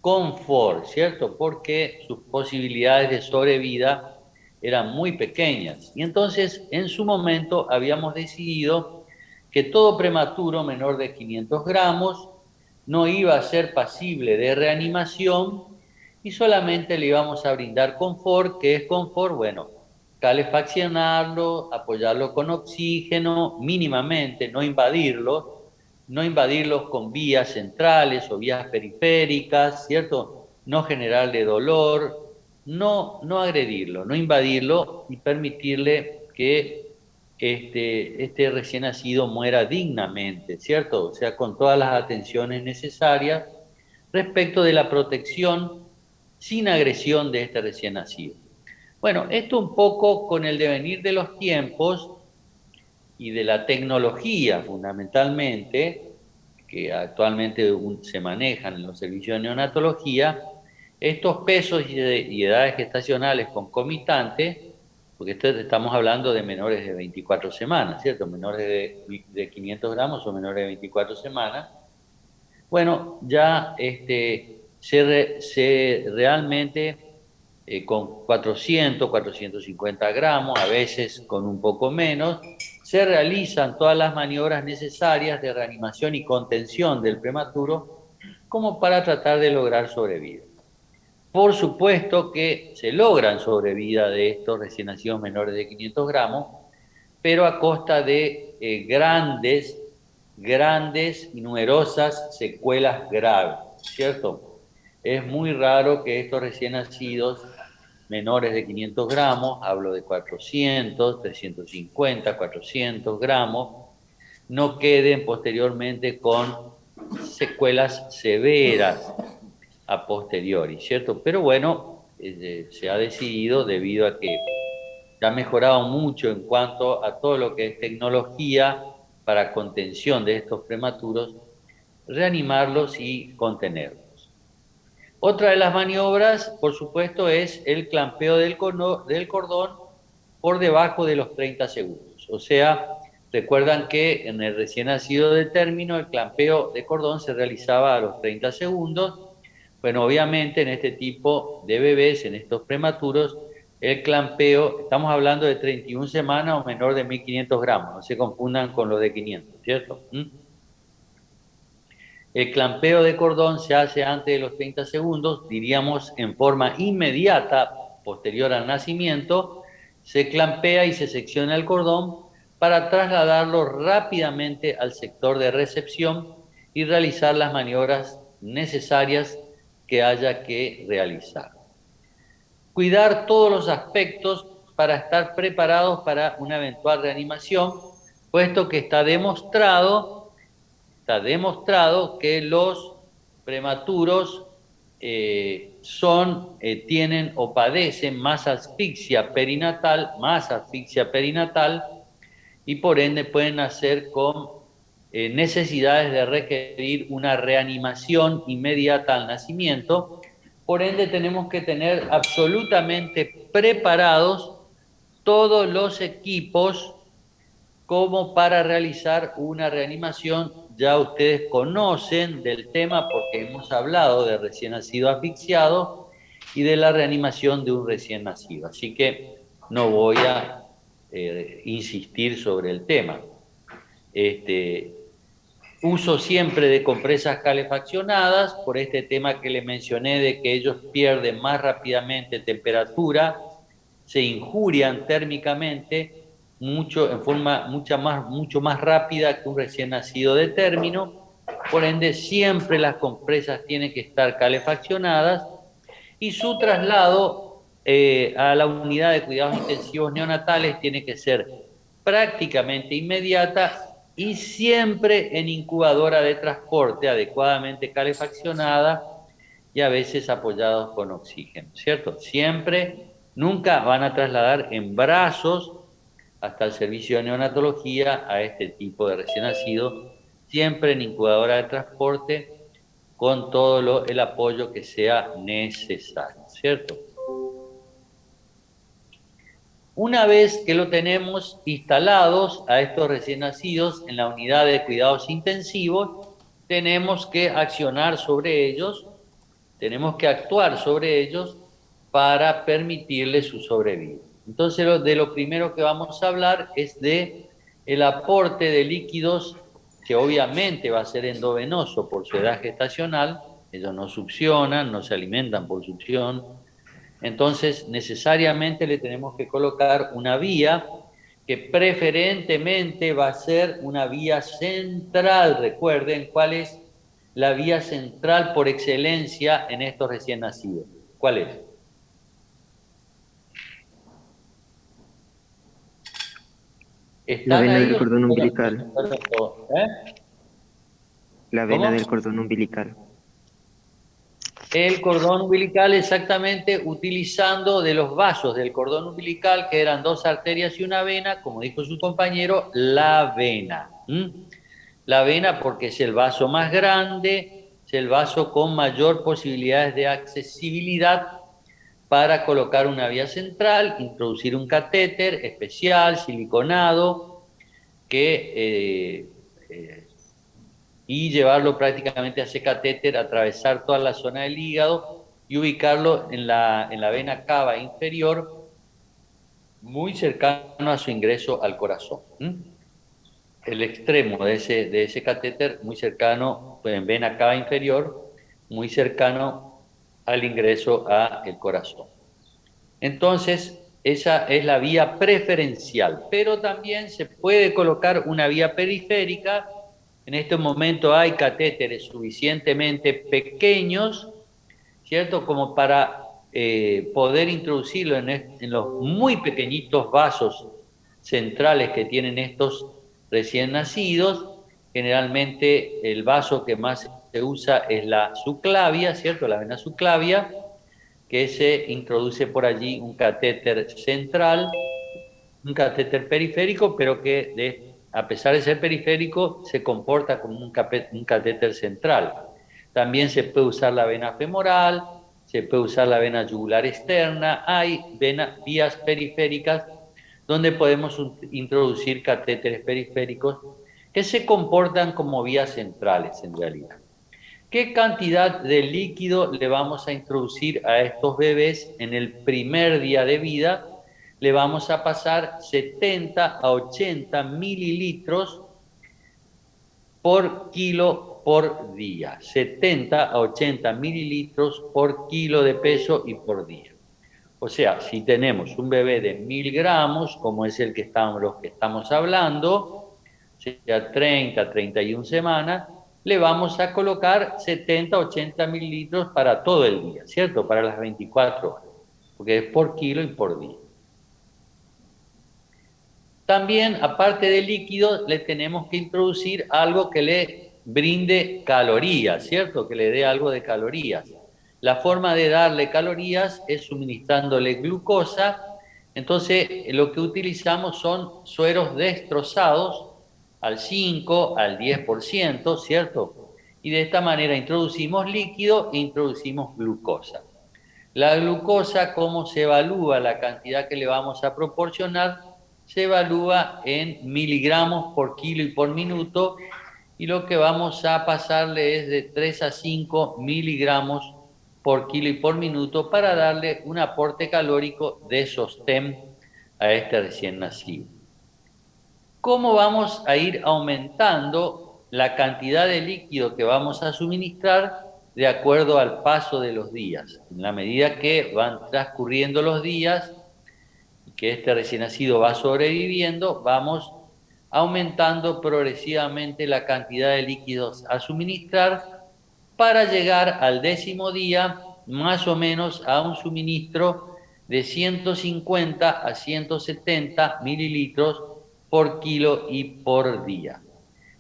confort, ¿cierto? Porque sus posibilidades de sobrevida eran muy pequeñas. Y entonces, en su momento, habíamos decidido que todo prematuro menor de 500 gramos no iba a ser pasible de reanimación y solamente le íbamos a brindar confort, que es confort, bueno, calefaccionarlo, apoyarlo con oxígeno mínimamente, no invadirlos con vías centrales o vías periféricas, ¿cierto? No generarle dolor, no agredirlo, no invadirlo y permitirle que este recién nacido muera dignamente, ¿cierto? O sea, con todas las atenciones necesarias respecto de la protección sin agresión de este recién nacido. Bueno, esto un poco con el devenir de los tiempos y de la tecnología fundamentalmente, que actualmente se manejan en los servicios de neonatología, estos pesos y edades gestacionales concomitantes, porque estamos hablando de menores de 24 semanas, ¿cierto? Menores de 500 gramos o menores de 24 semanas. Bueno, ya realmente con 400, 450 gramos, a veces con un poco menos, se realizan todas las maniobras necesarias de reanimación y contención del prematuro como para tratar de lograr sobrevida. Por supuesto que se logran sobrevida de estos recién nacidos menores de 500 gramos, pero a costa de grandes y numerosas secuelas graves, ¿cierto? Es muy raro que estos recién nacidos menores de 500 gramos, hablo de 400, 350, 400 gramos, no queden posteriormente con secuelas severas a posteriori, ¿cierto? Pero bueno, se ha decidido debido a que se ha mejorado mucho en cuanto a todo lo que es tecnología para contención de estos prematuros, reanimarlos y contenerlos. Otra de las maniobras, por supuesto, es el clampeo del cordón por debajo de los 30 segundos. O sea, recuerdan que en el recién nacido de término el clampeo de cordón se realizaba a los 30 segundos. Bueno, obviamente en este tipo de bebés, en estos prematuros, el clampeo, estamos hablando de 31 semanas o menor de 1.500 gramos, no se confundan con los de 500, ¿cierto? El clampeo de cordón se hace antes de los 30 segundos, diríamos en forma inmediata, posterior al nacimiento, se clampea y se secciona el cordón para trasladarlo rápidamente al sector de recepción y realizar las maniobras necesarias que haya que realizar. Cuidar todos los aspectos para estar preparados para una eventual reanimación, puesto que está demostrado que los prematuros tienen o padecen más asfixia perinatal, y por ende pueden nacer con necesidades de requerir una reanimación inmediata al nacimiento. Por ende tenemos que tener absolutamente preparados todos los equipos como para realizar una reanimación. Ya ustedes conocen del tema porque hemos hablado de recién nacido asfixiado y de la reanimación de un recién nacido. Así que no voy a insistir sobre el tema. Uso siempre de compresas calefaccionadas por este tema que les mencioné de que ellos pierden más rápidamente temperatura, se injurian térmicamente en forma mucho más rápida que un recién nacido de término. Por ende, siempre las compresas tienen que estar calefaccionadas y su traslado a la unidad de cuidados intensivos neonatales tiene que ser prácticamente inmediata y siempre en incubadora de transporte adecuadamente calefaccionada y a veces apoyados con oxígeno, ¿cierto? Siempre, nunca van a trasladar en brazos hasta el servicio de neonatología a este tipo de recién nacido, siempre en incubadora de transporte con todo el apoyo que sea necesario, ¿cierto? Una vez que lo tenemos instalados a estos recién nacidos en la unidad de cuidados intensivos, tenemos que accionar sobre ellos, tenemos que actuar sobre ellos para permitirles su sobrevida. Entonces, de lo primero que vamos a hablar es de el aporte de líquidos, que obviamente va a ser endovenoso por su edad gestacional. Ellos no succionan, no se alimentan por succión. Entonces, necesariamente le tenemos que colocar una vía que preferentemente va a ser una vía central. Recuerden cuál es la vía central por excelencia en estos recién nacidos. ¿Cuál es? La vena ahí del o cordón se umbilical. fueron todos? La vena ¿Cómo? del cordón umbilical. El cordón umbilical, exactamente, utilizando de los vasos del cordón umbilical, que eran 2 arterias y una vena, como dijo su compañero, la vena. La vena porque es el vaso más grande, es el vaso con mayor posibilidades de accesibilidad para colocar una vía central, introducir un catéter especial, siliconado, y llevarlo prácticamente a ese catéter, atravesar toda la zona del hígado y ubicarlo en la vena cava inferior, muy cercano a su ingreso al corazón. El extremo de ese catéter, muy cercano, en vena cava inferior, muy cercano al ingreso al corazón. Entonces, esa es la vía preferencial, pero también se puede colocar una vía periférica. En este momento hay catéteres suficientemente pequeños, ¿cierto? Como para poder introducirlo en los muy pequeñitos vasos centrales que tienen estos recién nacidos. Generalmente el vaso que más se usa es la subclavia, ¿cierto? La vena subclavia, que se introduce por allí un catéter central, un catéter periférico, pero que a pesar de ser periférico, se comporta como un catéter central. También se puede usar la vena femoral, se puede usar la vena yugular externa, hay vías periféricas donde podemos introducir catéteres periféricos que se comportan como vías centrales en realidad. ¿Qué cantidad de líquido le vamos a introducir a estos bebés en el primer día de vida? Le vamos a pasar 70 a 80 mililitros por kilo por día, 70 a 80 mililitros por kilo de peso y por día. O sea, si tenemos un bebé de 1000 gramos, como es los que estamos hablando, sea 30, 31 semanas, le vamos a colocar 70, 80 mililitros para todo el día, ¿cierto? Para las 24 horas, porque es por kilo y por día. También, aparte de líquido, le tenemos que introducir algo que le brinde calorías, ¿cierto? Que le dé algo de calorías. La forma de darle calorías es suministrándole glucosa. Entonces, lo que utilizamos son sueros destrozados al 5, al 10%, ¿cierto? Y de esta manera introducimos líquido e introducimos glucosa. La glucosa, ¿cómo se evalúa la cantidad que le vamos a proporcionar? Se evalúa en miligramos por kilo y por minuto, y lo que vamos a pasarle es de 3 a 5 miligramos por kilo y por minuto para darle un aporte calórico de sostén a este recién nacido. ¿Cómo vamos a ir aumentando la cantidad de líquido que vamos a suministrar de acuerdo al paso de los días? En la medida que van transcurriendo los días y que este recién nacido va sobreviviendo, vamos aumentando progresivamente la cantidad de líquidos a suministrar para llegar al 10º día más o menos a un suministro de 150 a 170 mililitros por kilo y por día.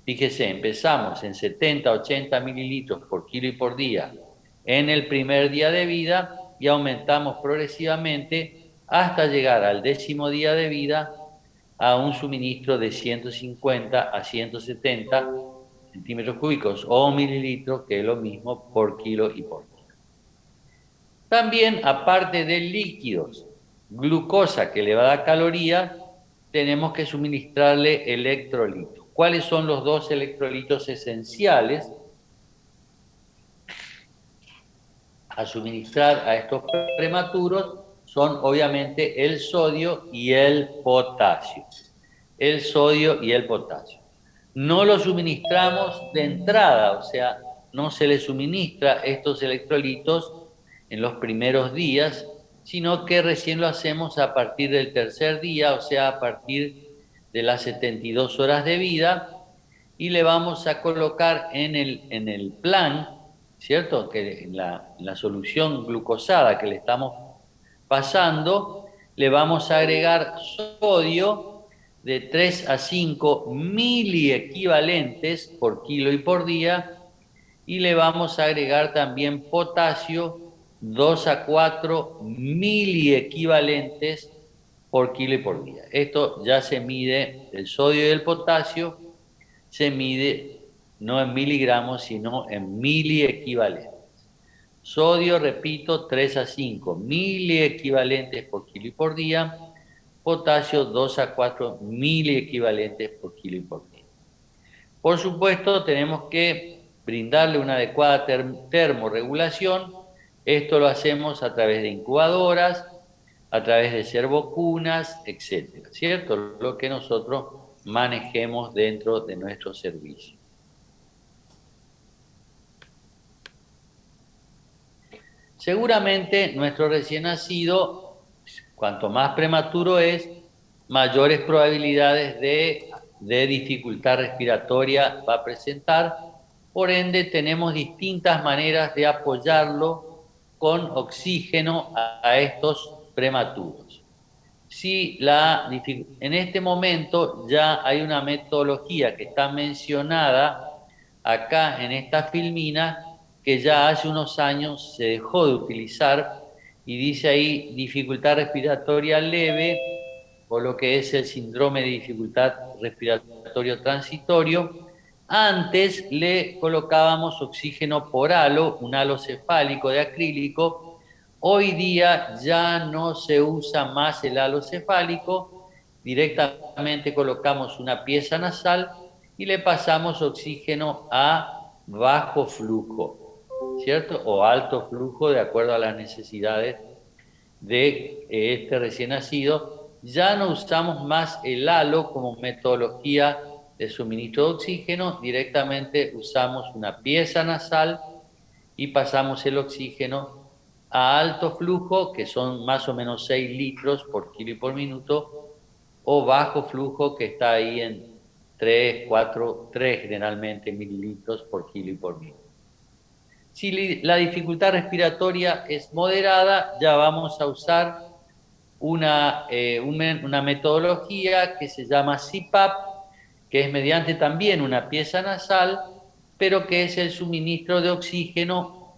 Fíjese, empezamos en 70, 80 mililitros por kilo y por día en el primer día de vida y aumentamos progresivamente hasta llegar al 10º día de vida a un suministro de 150 a 170 centímetros cúbicos o mililitros, que es lo mismo por kilo y por día. También, aparte de líquidos, glucosa que le va a dar calorías, tenemos que suministrarle electrolitos. ¿Cuáles son los dos electrolitos esenciales a suministrar a estos prematuros? Son obviamente el sodio y el potasio. El sodio y el potasio. No lo suministramos de entrada, o sea, no se le suministra estos electrolitos en los primeros días, sino que recién lo hacemos a partir del tercer día, o sea, a partir de las 72 horas de vida, y le vamos a colocar en el plan, ¿cierto? Que en la solución glucosada que le estamos pasando, le vamos a agregar sodio de 3 a 5 miliequivalentes por kilo y por día, y le vamos a agregar también potasio 2 a 4 miliequivalentes por kilo y por día. Esto ya se mide, el sodio y el potasio se mide no en miligramos, sino en miliequivalentes. Sodio, repito, 3 a 5 miliequivalentes por kilo y por día. Potasio, 2 a 4 miliequivalentes por kilo y por día. Por supuesto, tenemos que brindarle una adecuada termorregulación. Esto lo hacemos a través de incubadoras, a través de servocunas, etcétera, ¿cierto? Lo que nosotros manejemos dentro de nuestro servicio. Seguramente nuestro recién nacido, cuanto más prematuro es, mayores probabilidades de dificultad respiratoria va a presentar. Por ende, tenemos distintas maneras de apoyarlo con oxígeno a estos prematuros. Si en este momento ya hay una metodología que está mencionada acá en esta filmina, que ya hace unos años se dejó de utilizar, y dice ahí dificultad respiratoria leve, o lo que es el síndrome de dificultad respiratorio transitorio. Antes le colocábamos oxígeno por halo, un halo cefálico de acrílico. Hoy día ya no se usa más el halo cefálico, directamente colocamos una pieza nasal y le pasamos oxígeno a bajo flujo, ¿cierto? O alto flujo, de acuerdo a las necesidades de este recién nacido. Ya no usamos más el halo como metodología de suministro de oxígeno, directamente usamos una pieza nasal y pasamos el oxígeno a alto flujo, que son más o menos 6 litros por kilo y por minuto, o bajo flujo, que está ahí en 3, 4, 3 generalmente mililitros por kilo y por minuto. Si la dificultad respiratoria es moderada, ya vamos a usar una metodología que se llama CPAP, que es mediante también una pieza nasal, pero que es el suministro de oxígeno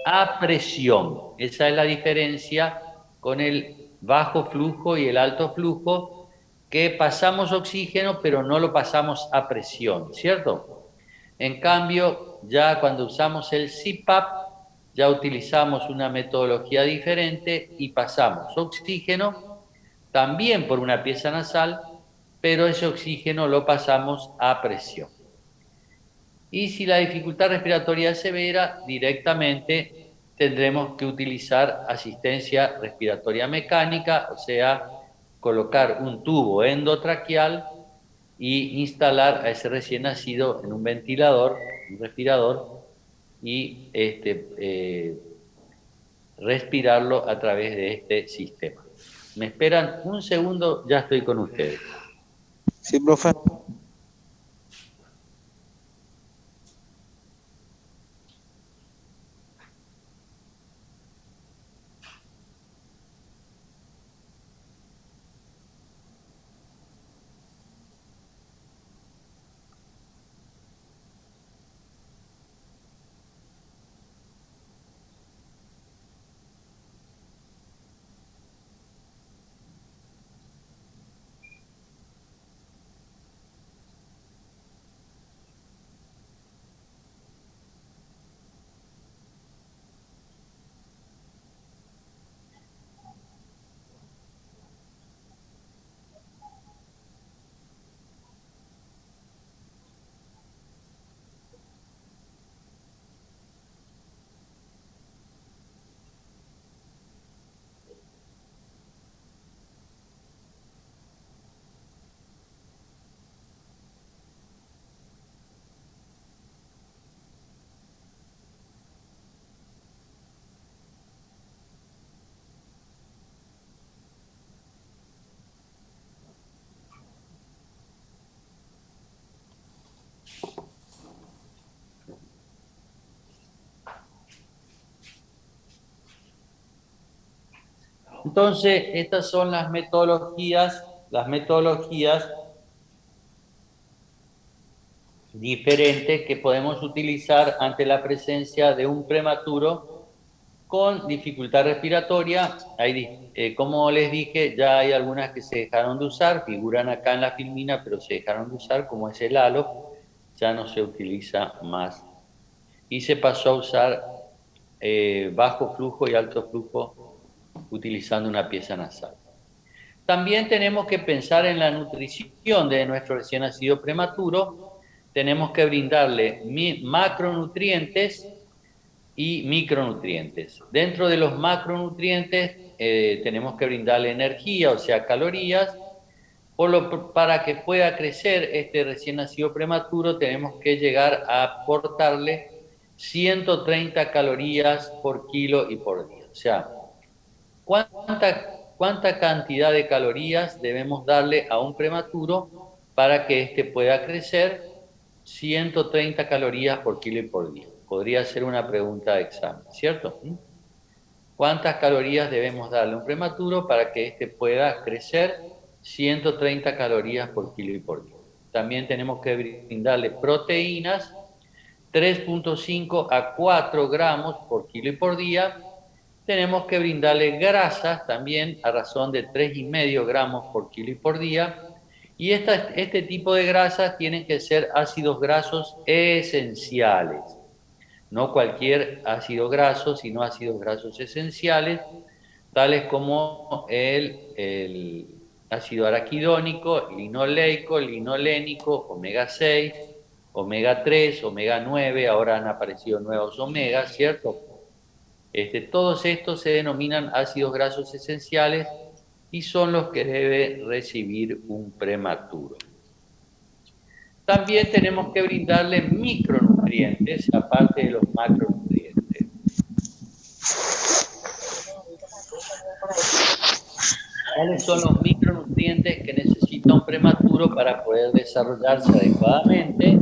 a presión. Esa es la diferencia con el bajo flujo y el alto flujo, que pasamos oxígeno, pero no lo pasamos a presión, ¿cierto? En cambio, ya cuando usamos el CPAP, ya utilizamos una metodología diferente y pasamos oxígeno también por una pieza nasal, pero ese oxígeno lo pasamos a presión. Y si la dificultad respiratoria es severa, directamente tendremos que utilizar asistencia respiratoria mecánica, o sea, colocar un tubo endotraqueal y instalar a ese recién nacido en un ventilador, un respirador, y respirarlo a través de este sistema. Me esperan un segundo, ya estoy con ustedes. Sí, profe. Entonces, estas son las metodologías diferentes que podemos utilizar ante la presencia de un prematuro con dificultad respiratoria. Como les dije, ya hay algunas que se dejaron de usar, figuran acá en la filmina, pero se dejaron de usar, como es el halo, ya no se utiliza más. Y se pasó a usar bajo flujo y alto flujo utilizando una pieza nasal. También tenemos que pensar en la nutrición de nuestro recién nacido prematuro. Tenemos que brindarle macronutrientes y micronutrientes. Dentro de los macronutrientes tenemos que brindarle energía, o sea, calorías. Para que pueda crecer este recién nacido prematuro, tenemos que llegar a aportarle 130 calorías por kilo y por día. O sea, ¿cuánta cantidad de calorías debemos darle a un prematuro para que éste pueda crecer? 130 calorías por kilo y por día. Podría ser una pregunta de examen, ¿cierto? ¿Cuántas calorías debemos darle a un prematuro para que éste pueda crecer? 130 calorías por kilo y por día. También tenemos que brindarle proteínas, 3.5 a 4 gramos por kilo y por día. Tenemos que brindarle grasas también a razón de 3,5 gramos por kilo y por día. Y este tipo de grasas tienen que ser ácidos grasos esenciales. No cualquier ácido graso, sino ácidos grasos esenciales, tales como el ácido araquidónico, linoleico, linolénico, omega 6, omega 3, omega 9, ahora han aparecido nuevos omegas, ¿cierto? Todos estos se denominan ácidos grasos esenciales y son los que debe recibir un prematuro. También tenemos que brindarle micronutrientes, aparte de los macronutrientes. ¿Cuáles son los micronutrientes que necesita un prematuro para poder desarrollarse adecuadamente?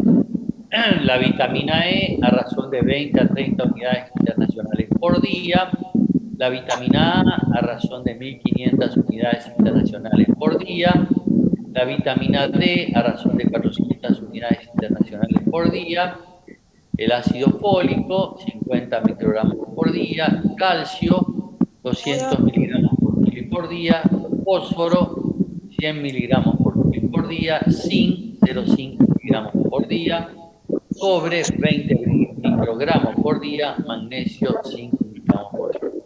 La vitamina E a razón de 20 a 30 unidades internacionales por día, la vitamina A razón de 1500 unidades internacionales por día, la vitamina D a razón de 400 unidades internacionales por día, el ácido fólico, 50 microgramos por día, calcio, 200 miligramos por kilo por día, fósforo, 100 miligramos por kilo por día, zinc, 0,5 miligramos por día, cobre, 20 microgramos por día, magnesio, 5 miligramos por día.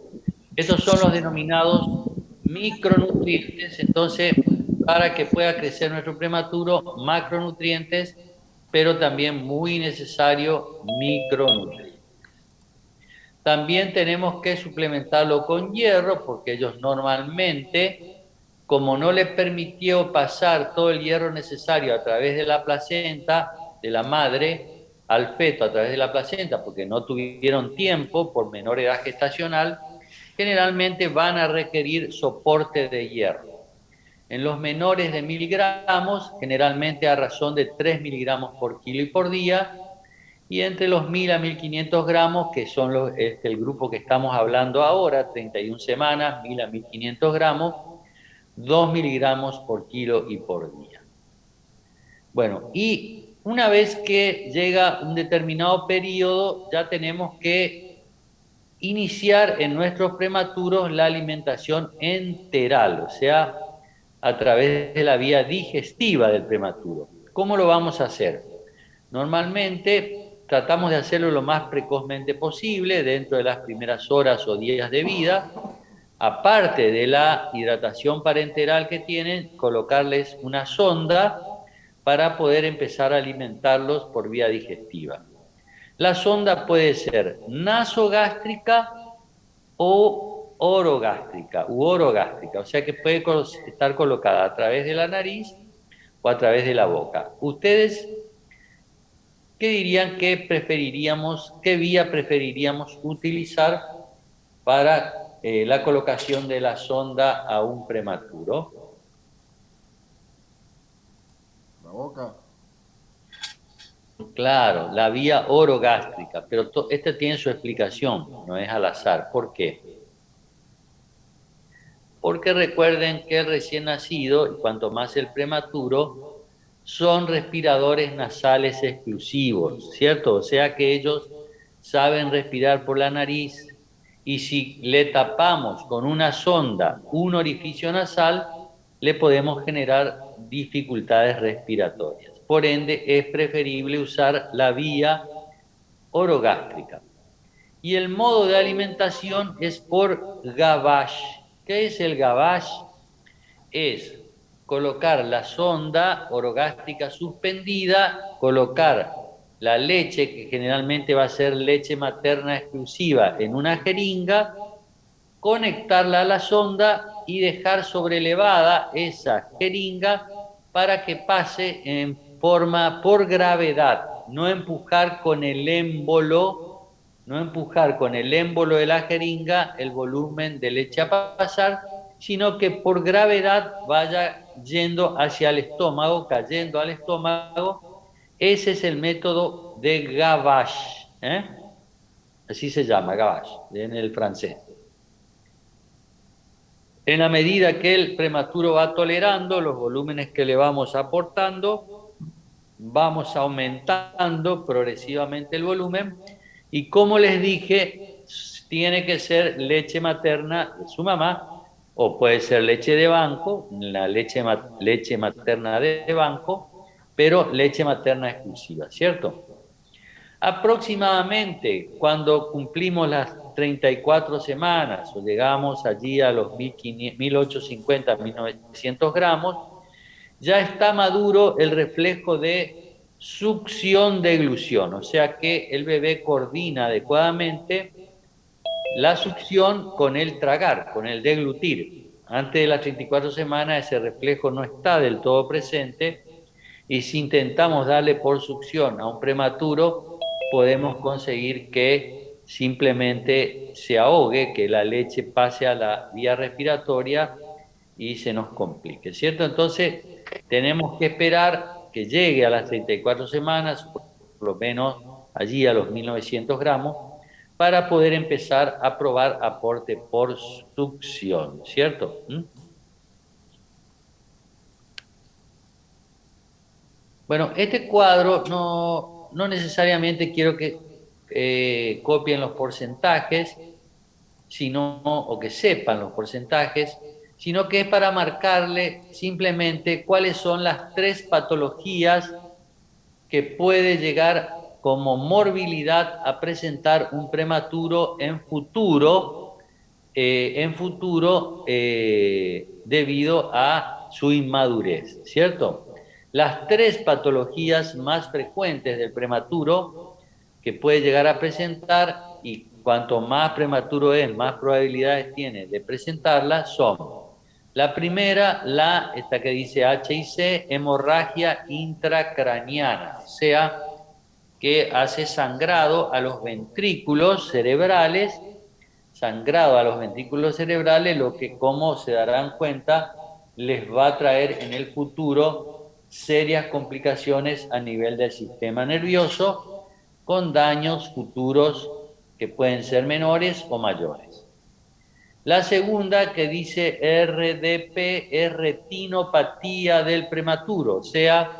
Estos son los denominados micronutrientes, entonces, para que pueda crecer nuestro prematuro, macronutrientes, pero también muy necesario micronutrientes. También tenemos que suplementarlo con hierro, porque ellos normalmente, como no les permitió pasar todo el hierro necesario a través de la placenta de la madre al feto a través de la placenta, porque no tuvieron tiempo por menor edad gestacional, generalmente van a requerir soporte de hierro. En los menores de 1000 gramos, generalmente a razón de 3 miligramos por kilo y por día, y entre los 1000 a 1500 gramos, que son el grupo que estamos hablando ahora, 31 semanas, 1000 a 1500 gramos, 2 miligramos por kilo y por día. Bueno, y una vez que llega un determinado periodo, ya tenemos que iniciar en nuestros prematuros la alimentación enteral, o sea, a través de la vía digestiva del prematuro. ¿Cómo lo vamos a hacer? Normalmente tratamos de hacerlo lo más precozmente posible, dentro de las primeras horas o días de vida. Aparte de la hidratación parenteral que tienen, colocarles una sonda para poder empezar a alimentarlos por vía digestiva. La sonda puede ser nasogástrica o orogástrica, o sea que puede estar colocada a través de la nariz o a través de la boca. ¿Ustedes qué dirían que preferiríamos, qué vía preferiríamos utilizar para la colocación de la sonda a un prematuro? La boca. Claro, la vía orogástrica, pero esta tiene su explicación, no es al azar. ¿Por qué? Porque recuerden que el recién nacido, y cuanto más el prematuro, son respiradores nasales exclusivos, ¿cierto? O sea que ellos saben respirar por la nariz, y si le tapamos con una sonda un orificio nasal, le podemos generar dificultades respiratorias. Por ende, es preferible usar la vía orogástrica. Y el modo de alimentación es por gavage. ¿Qué es el gavage? Es colocar la sonda orogástrica suspendida, colocar la leche, que generalmente va a ser leche materna exclusiva, en una jeringa, conectarla a la sonda y dejar sobrelevada esa jeringa para que pase en forma por gravedad, no empujar con el émbolo, de la jeringa el volumen de leche a pasar, sino que por gravedad vaya yendo hacia el estómago, cayendo al estómago. Ese es el método de gavage, así se llama, gavage, en el francés. En la medida que el prematuro va tolerando los volúmenes que le vamos aportando, vamos aumentando progresivamente el volumen, y como les dije, tiene que ser leche materna de su mamá, o puede ser leche de banco, la leche materna de banco, pero leche materna exclusiva, ¿cierto? Aproximadamente cuando cumplimos las 34 semanas o llegamos allí a los 1850, 1900 gramos, ya está maduro el reflejo de succión-deglución, o sea que el bebé coordina adecuadamente la succión con el tragar, con el deglutir. Antes de las 34 semanas ese reflejo no está del todo presente, Y si intentamos darle por succión a un prematuro, podemos conseguir que simplemente se ahogue, que la leche pase a la vía respiratoria y se nos complique, ¿cierto? Entonces, tenemos que esperar que llegue a las 34 semanas, por lo menos allí a los 1900 gramos, para poder empezar a probar aporte por succión, ¿cierto? Bueno, este cuadro no necesariamente quiero que copien los porcentajes, sino, o que sepan los porcentajes, sino que es para marcarle simplemente cuáles son las 3 patologías que puede llegar como morbilidad a presentar un prematuro en futuro, debido a su inmadurez, ¿cierto? Las 3 patologías más frecuentes del prematuro que puede llegar a presentar, y cuanto más prematuro es, más probabilidades tiene de presentarlas, son: la primera, esta que dice HIC, hemorragia intracraniana, o sea, que hace sangrado a los ventrículos cerebrales, lo que, como se darán cuenta, les va a traer en el futuro serias complicaciones a nivel del sistema nervioso, con daños futuros que pueden ser menores o mayores. La segunda, que dice RDP, es retinopatía del prematuro, o sea,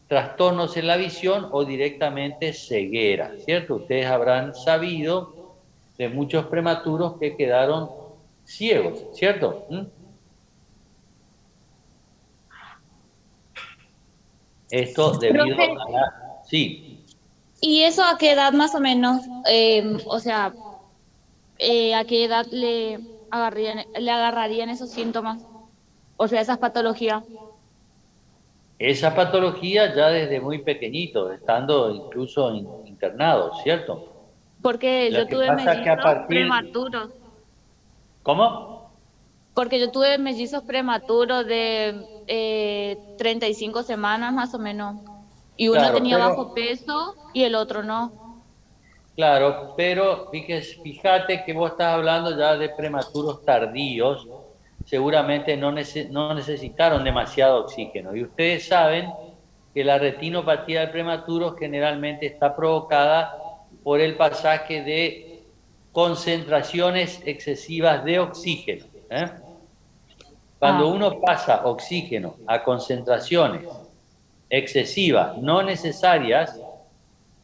trastornos en la visión o directamente ceguera, ¿cierto? Ustedes habrán sabido de muchos prematuros que quedaron ciegos, ¿cierto? Esto debido Profe, a la... Sí. ¿y eso a qué edad más o menos? O sea, ¿a qué edad le agarrarían esos síntomas? O sea, esas patologías. Esa patología ya desde muy pequeñito, estando incluso internado, ¿cierto? Porque Lo yo que tuve pasa es que a mellizos partir... prematuros. ¿Cómo? Porque yo tuve mellizos prematuros de 35 semanas más o menos. Y uno Claro, tenía bajo pero... peso y el otro no. Claro, pero fíjate que vos estás hablando ya de prematuros tardíos, seguramente no necesitaron demasiado oxígeno. Y ustedes saben que la retinopatía del prematuro generalmente está provocada por el pasaje de concentraciones excesivas de oxígeno, ¿eh? Cuando Ah, uno pasa oxígeno a concentraciones excesivas, no necesarias,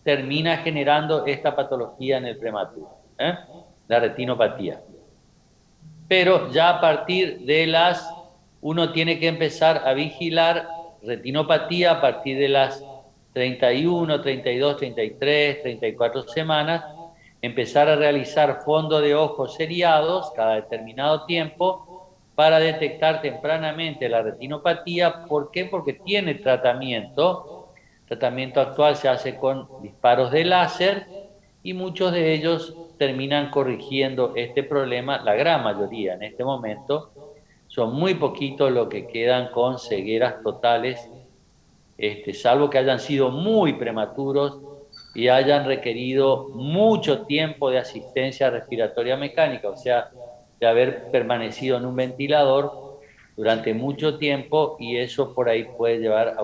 termina generando esta patología en el prematuro, la retinopatía. Pero ya a partir de uno tiene que empezar a vigilar retinopatía a partir de las 31, 32, 33, 34 semanas, empezar a realizar fondo de ojos seriados cada determinado tiempo para detectar tempranamente la retinopatía. ¿Por qué? Porque tiene tratamiento. El tratamiento actual se hace con disparos de láser y muchos de ellos terminan corrigiendo este problema. La gran mayoría en este momento, son muy poquitos los que quedan con cegueras totales, salvo que hayan sido muy prematuros y hayan requerido mucho tiempo de asistencia respiratoria mecánica, o sea, de haber permanecido en un ventilador durante mucho tiempo, y eso por ahí puede llevar a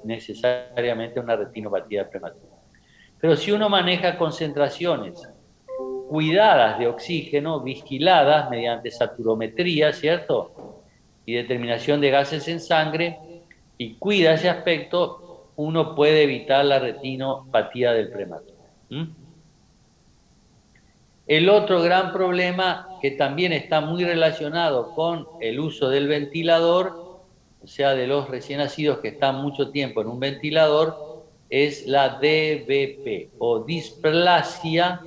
necesariamente una retinopatía prematura. Pero si uno maneja concentraciones cuidadas de oxígeno, vigiladas mediante saturometría, ¿cierto? Y determinación de gases en sangre, y cuida ese aspecto, uno puede evitar la retinopatía del prematuro. El otro gran problema, que también está muy relacionado con el uso del ventilador, o sea, de los recién nacidos que están mucho tiempo en un ventilador, es la DBP, o displasia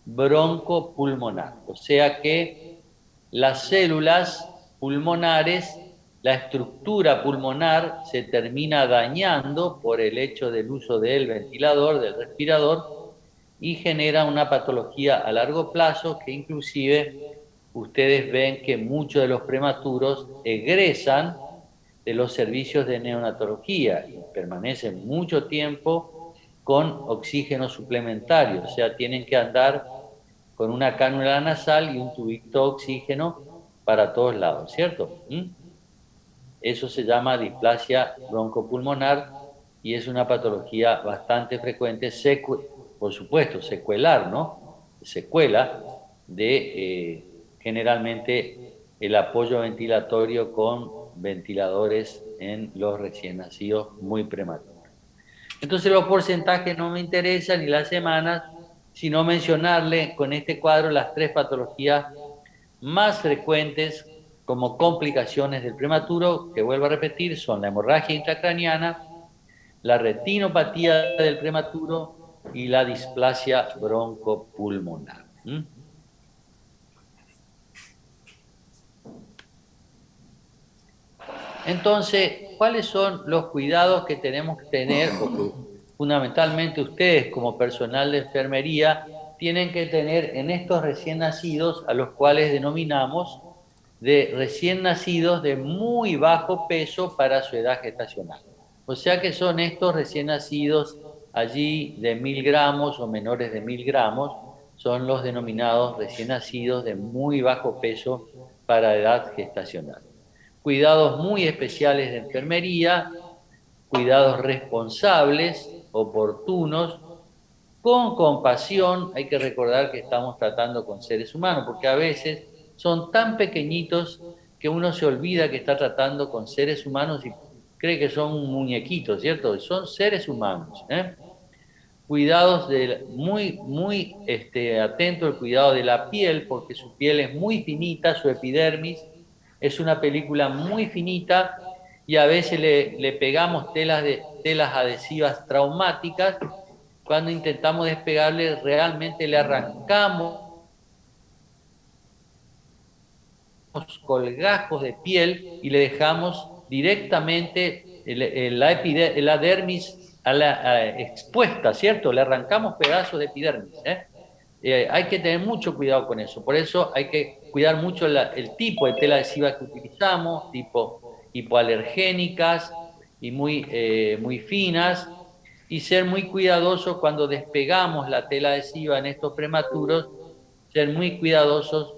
broncopulmonar. O sea que las células pulmonares, la estructura pulmonar se termina dañando por el hecho del uso del ventilador, del respirador, y genera una patología a largo plazo que inclusive ustedes ven que muchos de los prematuros egresan de los servicios de neonatología y permanecen mucho tiempo con oxígeno suplementario, o sea, tienen que andar con una cánula nasal y un tubito de oxígeno para todos lados, ¿cierto? Eso se llama displasia broncopulmonar y es una patología bastante frecuente, por supuesto, secuelar, ¿no? Secuela de generalmente el apoyo ventilatorio con ventiladores en los recién nacidos muy prematuros. Entonces los porcentajes no me interesan ni las semanas, sino mencionarle con este cuadro las 3 patologías más frecuentes como complicaciones del prematuro, que vuelvo a repetir, son la hemorragia intracraniana, la retinopatía del prematuro y la displasia broncopulmonar. Entonces, ¿cuáles son los cuidados que tenemos que tener, o que fundamentalmente ustedes como personal de enfermería tienen que tener en estos recién nacidos, a los cuales denominamos de recién nacidos de muy bajo peso para su edad gestacional? O sea que son estos recién nacidos allí de 1000 gramos o menores de 1000 gramos, son los denominados recién nacidos de muy bajo peso para edad gestacional. Cuidados muy especiales de enfermería, cuidados responsables, oportunos, con compasión. Hay que recordar que estamos tratando con seres humanos, porque a veces son tan pequeñitos que uno se olvida que está tratando con seres humanos y cree que son muñequitos, ¿cierto? Son seres humanos, ¿eh? Cuidados muy atento al cuidado de la piel, porque su piel es muy finita, su epidermis es una película muy finita y a veces le pegamos telas adhesivas traumáticas. Cuando intentamos despegarle, realmente le arrancamos colgajos de piel y le dejamos directamente la dermis expuesta, ¿cierto? Le arrancamos pedazos de epidermis, hay que tener mucho cuidado con eso. Por eso hay que cuidar mucho el tipo de tela adhesiva que utilizamos, tipo hipoalergénicas y muy finas, y ser muy cuidadosos cuando despegamos la tela adhesiva en estos prematuros, ser muy cuidadosos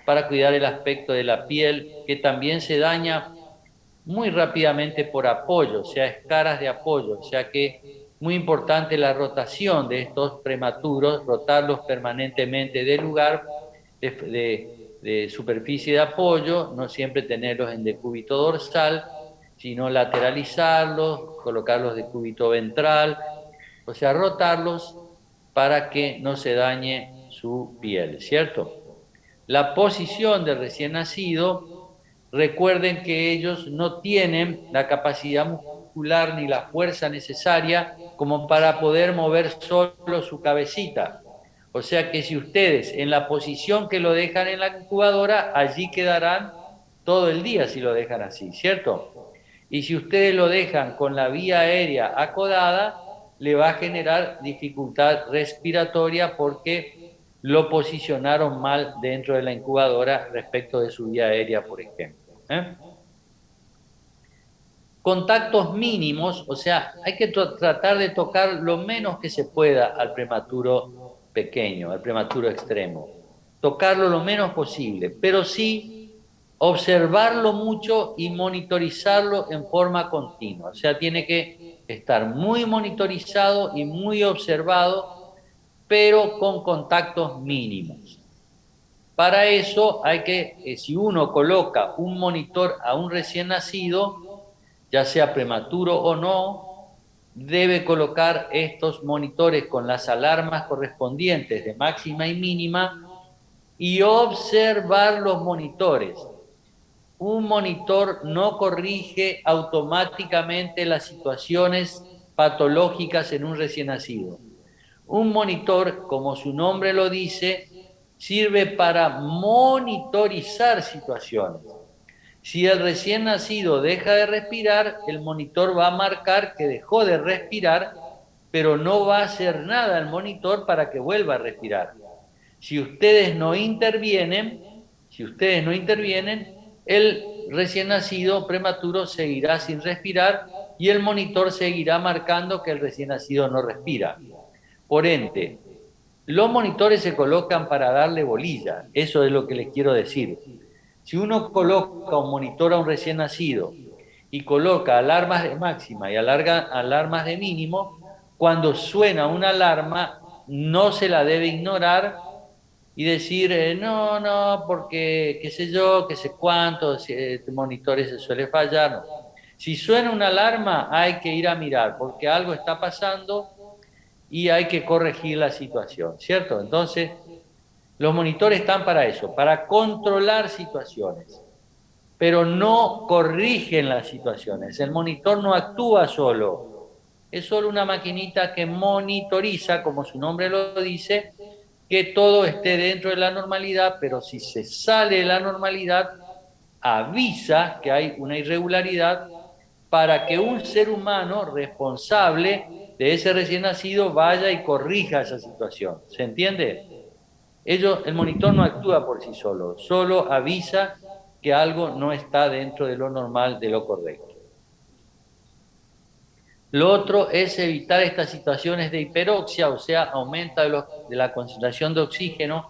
para cuidar el aspecto de la piel, que también se daña muy rápidamente por apoyo, o sea, escaras de apoyo, o sea que muy importante la rotación de estos prematuros, rotarlos permanentemente de lugar, de superficie de apoyo, no siempre tenerlos en decúbito dorsal, sino lateralizarlos, colocarlos de cúbito ventral, o sea, rotarlos para que no se dañe su piel, ¿cierto? La posición del recién nacido, recuerden que ellos no tienen la capacidad muscular ni la fuerza necesaria como para poder mover solo su cabecita. O sea que si ustedes en la posición que lo dejan en la incubadora, allí quedarán todo el día si lo dejan así, ¿cierto? Y si ustedes lo dejan con la vía aérea acodada, le va a generar dificultad respiratoria porque lo posicionaron mal dentro de la incubadora respecto de su vía aérea, por ejemplo. Contactos mínimos, o sea, hay que tratar de tocar lo menos que se pueda al prematuro pequeño, al prematuro extremo. Tocarlo lo menos posible, pero sí observarlo mucho y monitorizarlo en forma continua. O sea, tiene que estar muy monitorizado y muy observado, pero con contactos mínimos. Para eso hay que, si uno coloca un monitor a un recién nacido, ya sea prematuro o no, debe colocar estos monitores con las alarmas correspondientes de máxima y mínima y observar los monitores. Un monitor no corrige automáticamente las situaciones patológicas en un recién nacido. Un monitor, como su nombre lo dice, sirve para monitorizar situaciones. Si el recién nacido deja de respirar, el monitor va a marcar que dejó de respirar, pero no va a hacer nada el monitor para que vuelva a respirar. Si ustedes no intervienen, el recién nacido prematuro seguirá sin respirar y el monitor seguirá marcando que el recién nacido no respira. Por ende, los monitores se colocan para darle bolilla, eso es lo que les quiero decir. Si uno coloca un monitor a un recién nacido y coloca alarmas de máxima y alarmas de mínimo, cuando suena una alarma no se la debe ignorar y decir, no, porque qué sé yo, qué sé cuánto, monitores se suele fallar. No. Si suena una alarma hay que ir a mirar porque algo está pasando y hay que corregir la situación, ¿cierto? Entonces, los monitores están para eso, para controlar situaciones, pero no corrigen las situaciones. El monitor no actúa solo, es solo una maquinita que monitoriza, como su nombre lo dice, que todo esté dentro de la normalidad, pero si se sale de la normalidad, avisa que hay una irregularidad para que un ser humano responsable de ese recién nacido vaya y corrija esa situación. ¿Se entiende? El monitor no actúa por sí solo, solo avisa que algo no está dentro de lo normal, de lo correcto. Lo otro es evitar estas situaciones de hiperoxia, o sea, aumenta de la concentración de oxígeno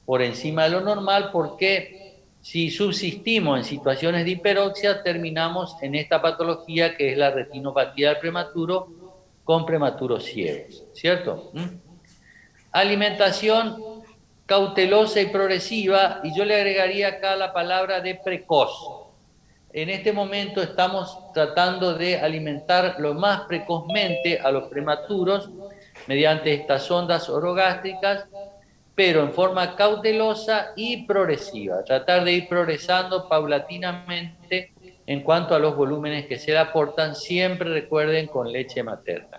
por encima de lo normal, porque si subsistimos en situaciones de hiperoxia, terminamos en esta patología que es la retinopatía del prematuro con prematuros ciegos, ¿cierto? Alimentación cautelosa y progresiva, y yo le agregaría acá la palabra de precoz. En este momento estamos tratando de alimentar lo más precozmente a los prematuros mediante estas sondas orogástricas, pero en forma cautelosa y progresiva. Tratar de ir progresando paulatinamente en cuanto a los volúmenes que se le aportan, siempre recuerden con leche materna.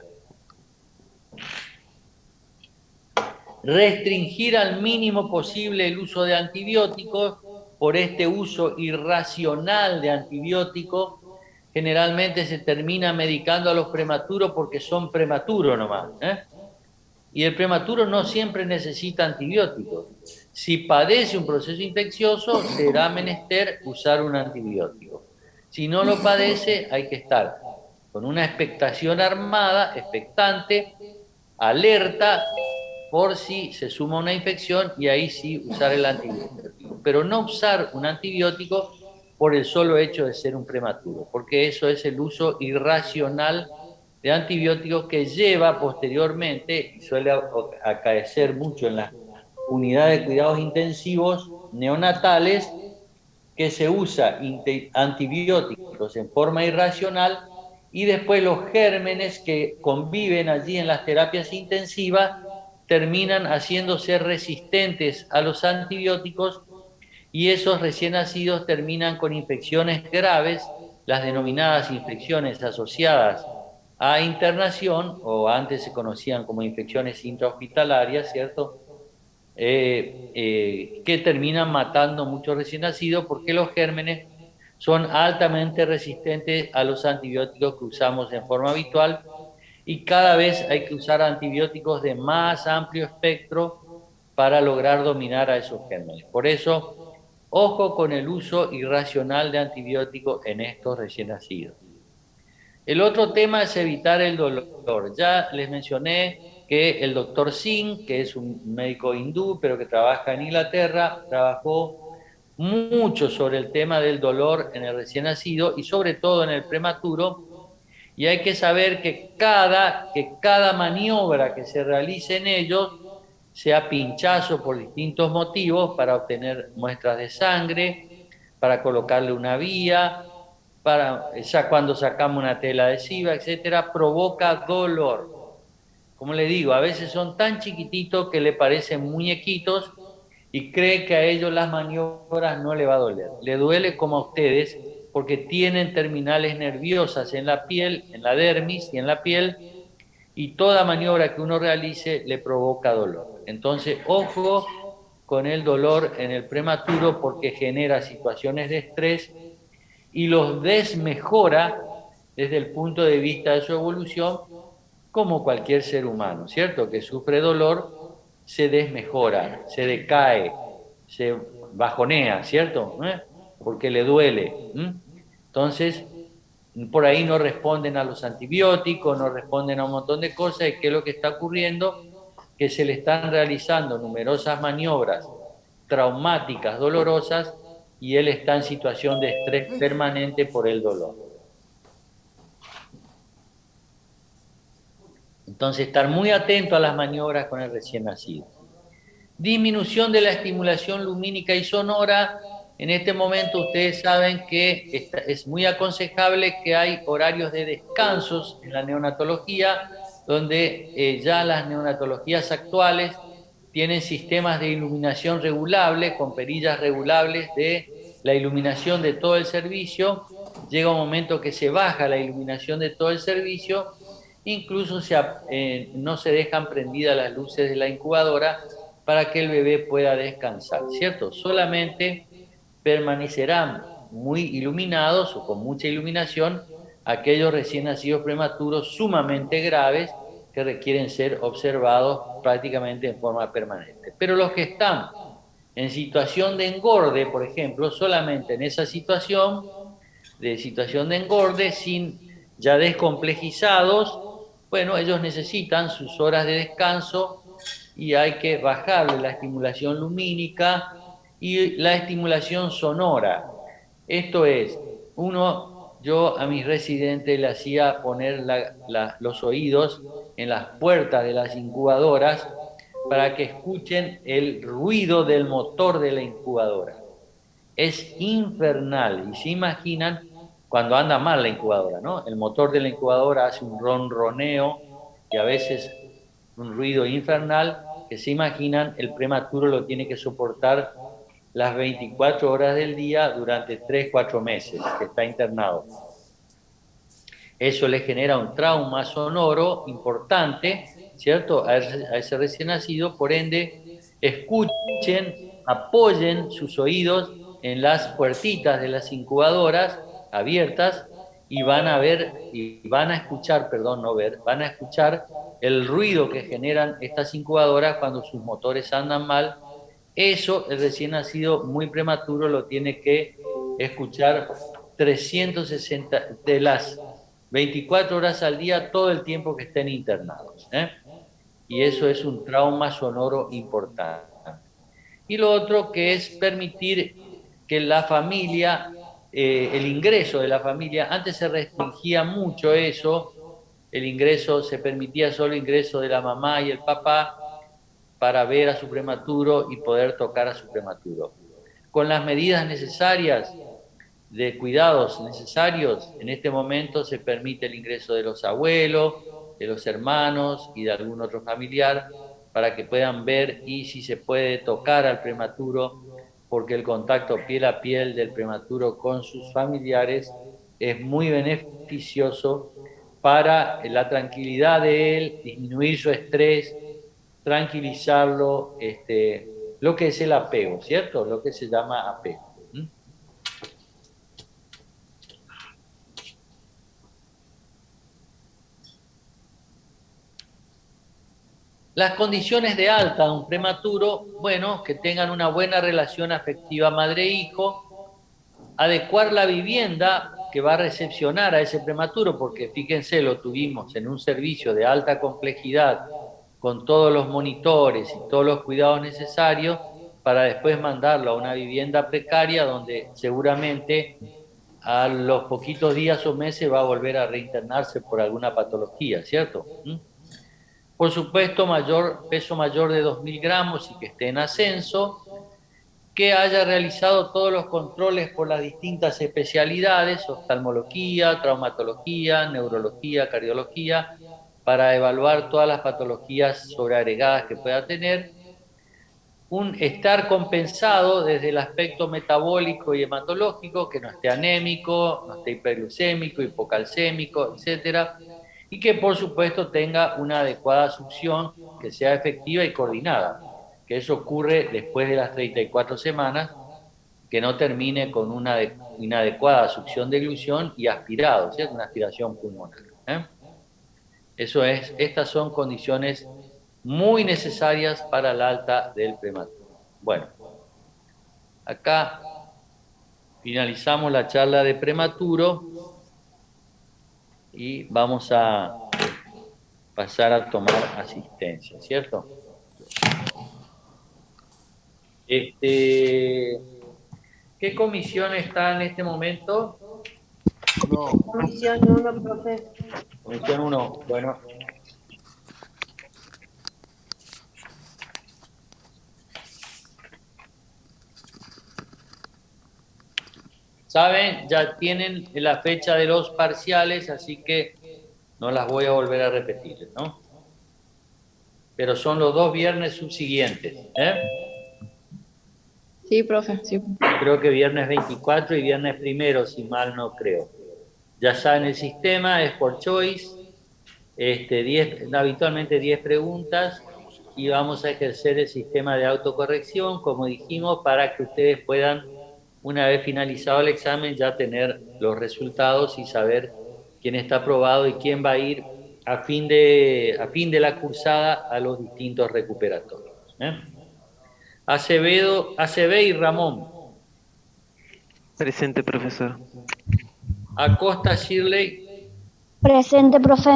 Restringir al mínimo posible el uso de antibióticos. Por este uso irracional de antibióticos, generalmente se termina medicando a los prematuros porque son prematuros nomás, ¿eh? Y el prematuro no siempre necesita antibióticos. Si padece un proceso infeccioso, será menester usar un antibiótico. Si no lo padece, hay que estar con una expectación armada, expectante, alerta, por si se suma una infección y ahí sí usar el antibiótico. Pero no usar un antibiótico por el solo hecho de ser un prematuro, porque eso es el uso irracional de antibióticos que lleva posteriormente, y suele acaecer mucho en las unidades de cuidados intensivos neonatales, que se usa antibióticos en forma irracional y después los gérmenes que conviven allí en las terapias intensivas terminan haciéndose resistentes a los antibióticos y esos recién nacidos terminan con infecciones graves, las denominadas infecciones asociadas a internación, o antes se conocían como infecciones intrahospitalarias, ¿cierto? Que terminan matando muchos recién nacidos porque los gérmenes son altamente resistentes a los antibióticos que usamos en forma habitual y cada vez hay que usar antibióticos de más amplio espectro para lograr dominar a esos gérmenes. Por eso, ojo con el uso irracional de antibióticos en estos recién nacidos. El otro tema es evitar el dolor. Ya les mencioné que el doctor Singh, que es un médico hindú, pero que trabaja en Inglaterra, trabajó mucho sobre el tema del dolor en el recién nacido y sobre todo en el prematuro. Y hay que saber que cada maniobra que se realice en ellos, sea pinchazo por distintos motivos, para obtener muestras de sangre, para colocarle una vía, cuando sacamos una tela adhesiva, etcétera, provoca dolor. Como le digo, a veces son tan chiquititos que le parecen muñequitos y cree que a ellos las maniobras no le va a doler. Le duele como a ustedes porque tienen terminales nerviosas en la piel, en la dermis y en la piel, y toda maniobra que uno realice le provoca dolor. Entonces, ojo con el dolor en el prematuro porque genera situaciones de estrés y los desmejora desde el punto de vista de su evolución, como cualquier ser humano, ¿cierto? Que sufre dolor, se desmejora, se decae, se bajonea, ¿cierto? porque le duele. Entonces, por ahí no responden a los antibióticos, no responden a un montón de cosas, y ¿qué es lo que está ocurriendo? Que se le están realizando numerosas maniobras traumáticas, dolorosas, y él está en situación de estrés permanente por el dolor. Entonces, estar muy atento a las maniobras con el recién nacido. Disminución de la estimulación lumínica y sonora. En este momento ustedes saben que es muy aconsejable que hay horarios de descansos en la neonatología, donde ya las neonatologías actuales tienen sistemas de iluminación regulable, con perillas regulables de la iluminación de todo el servicio. Llega un momento que se baja la iluminación de todo el servicio, incluso no se dejan prendidas las luces de la incubadora para que el bebé pueda descansar, ¿cierto? Solamente permanecerán muy iluminados o con mucha iluminación aquellos recién nacidos prematuros sumamente graves que requieren ser observados prácticamente en forma permanente. Pero los que están en situación de engorde, por ejemplo, solamente en esa situación de engorde, sin ya descomplejizados, bueno, ellos necesitan sus horas de descanso y hay que bajarle la estimulación lumínica y la estimulación sonora. Esto es, yo a mis residentes le hacía poner los oídos en las puertas de las incubadoras para que escuchen el ruido del motor de la incubadora. Es infernal, y se imaginan cuando anda mal la incubadora, ¿no? El motor de la incubadora hace un ronroneo y a veces un ruido infernal, que se imaginan el prematuro lo tiene que soportar las 24 horas del día durante 3-4 meses que está internado. Eso le genera un trauma sonoro importante, ¿cierto? A ese recién nacido, por ende, escuchen, apoyen sus oídos en las puertitas de las incubadoras abiertas y van a escuchar el ruido que generan estas incubadoras cuando sus motores andan mal. Eso el recién nacido muy prematuro lo tiene que escuchar 360 de las 24 horas al día, todo el tiempo que estén internados, y eso es un trauma sonoro importante. Y lo otro que es permitir que la familia, el ingreso de la familia, antes se restringía mucho eso, el ingreso, se permitía solo ingreso de la mamá y el papá para ver a su prematuro y poder tocar a su prematuro. Con las medidas necesarias, de cuidados necesarios, en este momento se permite el ingreso de los abuelos, de los hermanos y de algún otro familiar para que puedan ver y si se puede tocar al prematuro, porque el contacto piel a piel del prematuro con sus familiares es muy beneficioso para la tranquilidad de él, disminuir su estrés, tranquilizarlo, lo que es el apego, ¿cierto? Lo que se llama apego. Las condiciones de alta de un prematuro, bueno, que tengan una buena relación afectiva madre-hijo, adecuar la vivienda que va a recepcionar a ese prematuro, porque fíjense, lo tuvimos en un servicio de alta complejidad, con todos los monitores y todos los cuidados necesarios, para después mandarlo a una vivienda precaria donde seguramente a los poquitos días o meses va a volver a reinternarse por alguna patología, ¿cierto? Por supuesto, peso mayor de 2.000 gramos y que esté en ascenso, que haya realizado todos los controles por las distintas especialidades, oftalmología, traumatología, neurología, cardiología, para evaluar todas las patologías sobreagregadas que pueda tener, estar compensado desde el aspecto metabólico y hematológico, que no esté anémico, no esté hiperglucémico, hipocalcémico, etcétera, y que por supuesto tenga una adecuada succión que sea efectiva y coordinada, que eso ocurre después de las 34 semanas, que no termine con una inadecuada succión de glución y aspirado, ¿cierto? Una aspiración pulmonar. Estas son condiciones muy necesarias para la alta del prematuro. Bueno, acá finalizamos la charla de prematuro y vamos a pasar a tomar asistencia, ¿cierto? ¿Qué comisión está en este momento? Comisión 1, profe. Comisión 1, bueno. Saben, ya tienen la fecha de los parciales, así que no las voy a volver a repetir, ¿no? Pero son los 2 viernes subsiguientes, ¿eh? Sí, profe, sí. Creo que viernes 24 y viernes 1, si mal no creo. Ya saben el sistema, es por choice, habitualmente 10 preguntas, y vamos a ejercer el sistema de autocorrección, como dijimos, para que ustedes puedan, una vez finalizado el examen, ya tener los resultados y saber quién está aprobado y quién va a ir a fin de la cursada a los distintos recuperatorios, ¿eh? Acevedo y Ramón. Presente, profesor. Acosta Shirley. Presente, profe.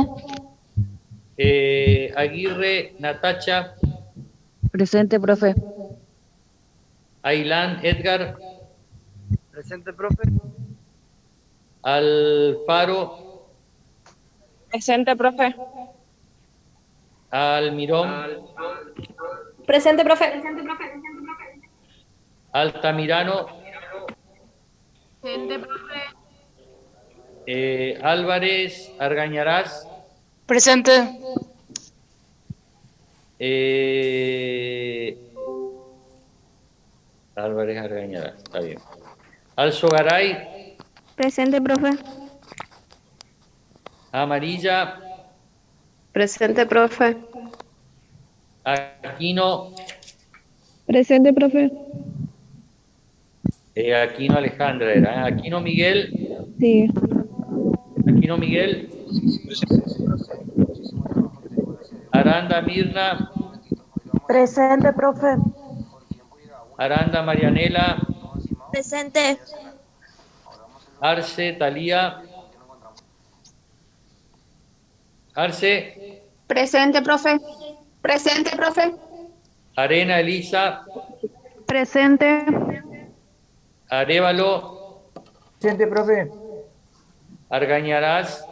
Aguirre Natacha. Presente, profe. Ailán Edgar. Presente, profe. Alfaro. Presente, profe. Almirón. Presente, profe. Altamirano. Presente, profe. Álvarez Argañarás. Presente. Álvarez Argañarás, está bien. Alzogaray. Presente, profe. Amarilla. Presente, profe. Aquino. Presente, profe. Aquino Alejandra era. Aquino Miguel. Sí. Aquino Miguel. Aranda Mirna. Presente, profe. Aranda Marianela. Presente. Arce Talía. Arce. Presente, profe. Presente, profe. Arena Elisa. Presente. Arévalo. Presente, profe. Argañarás.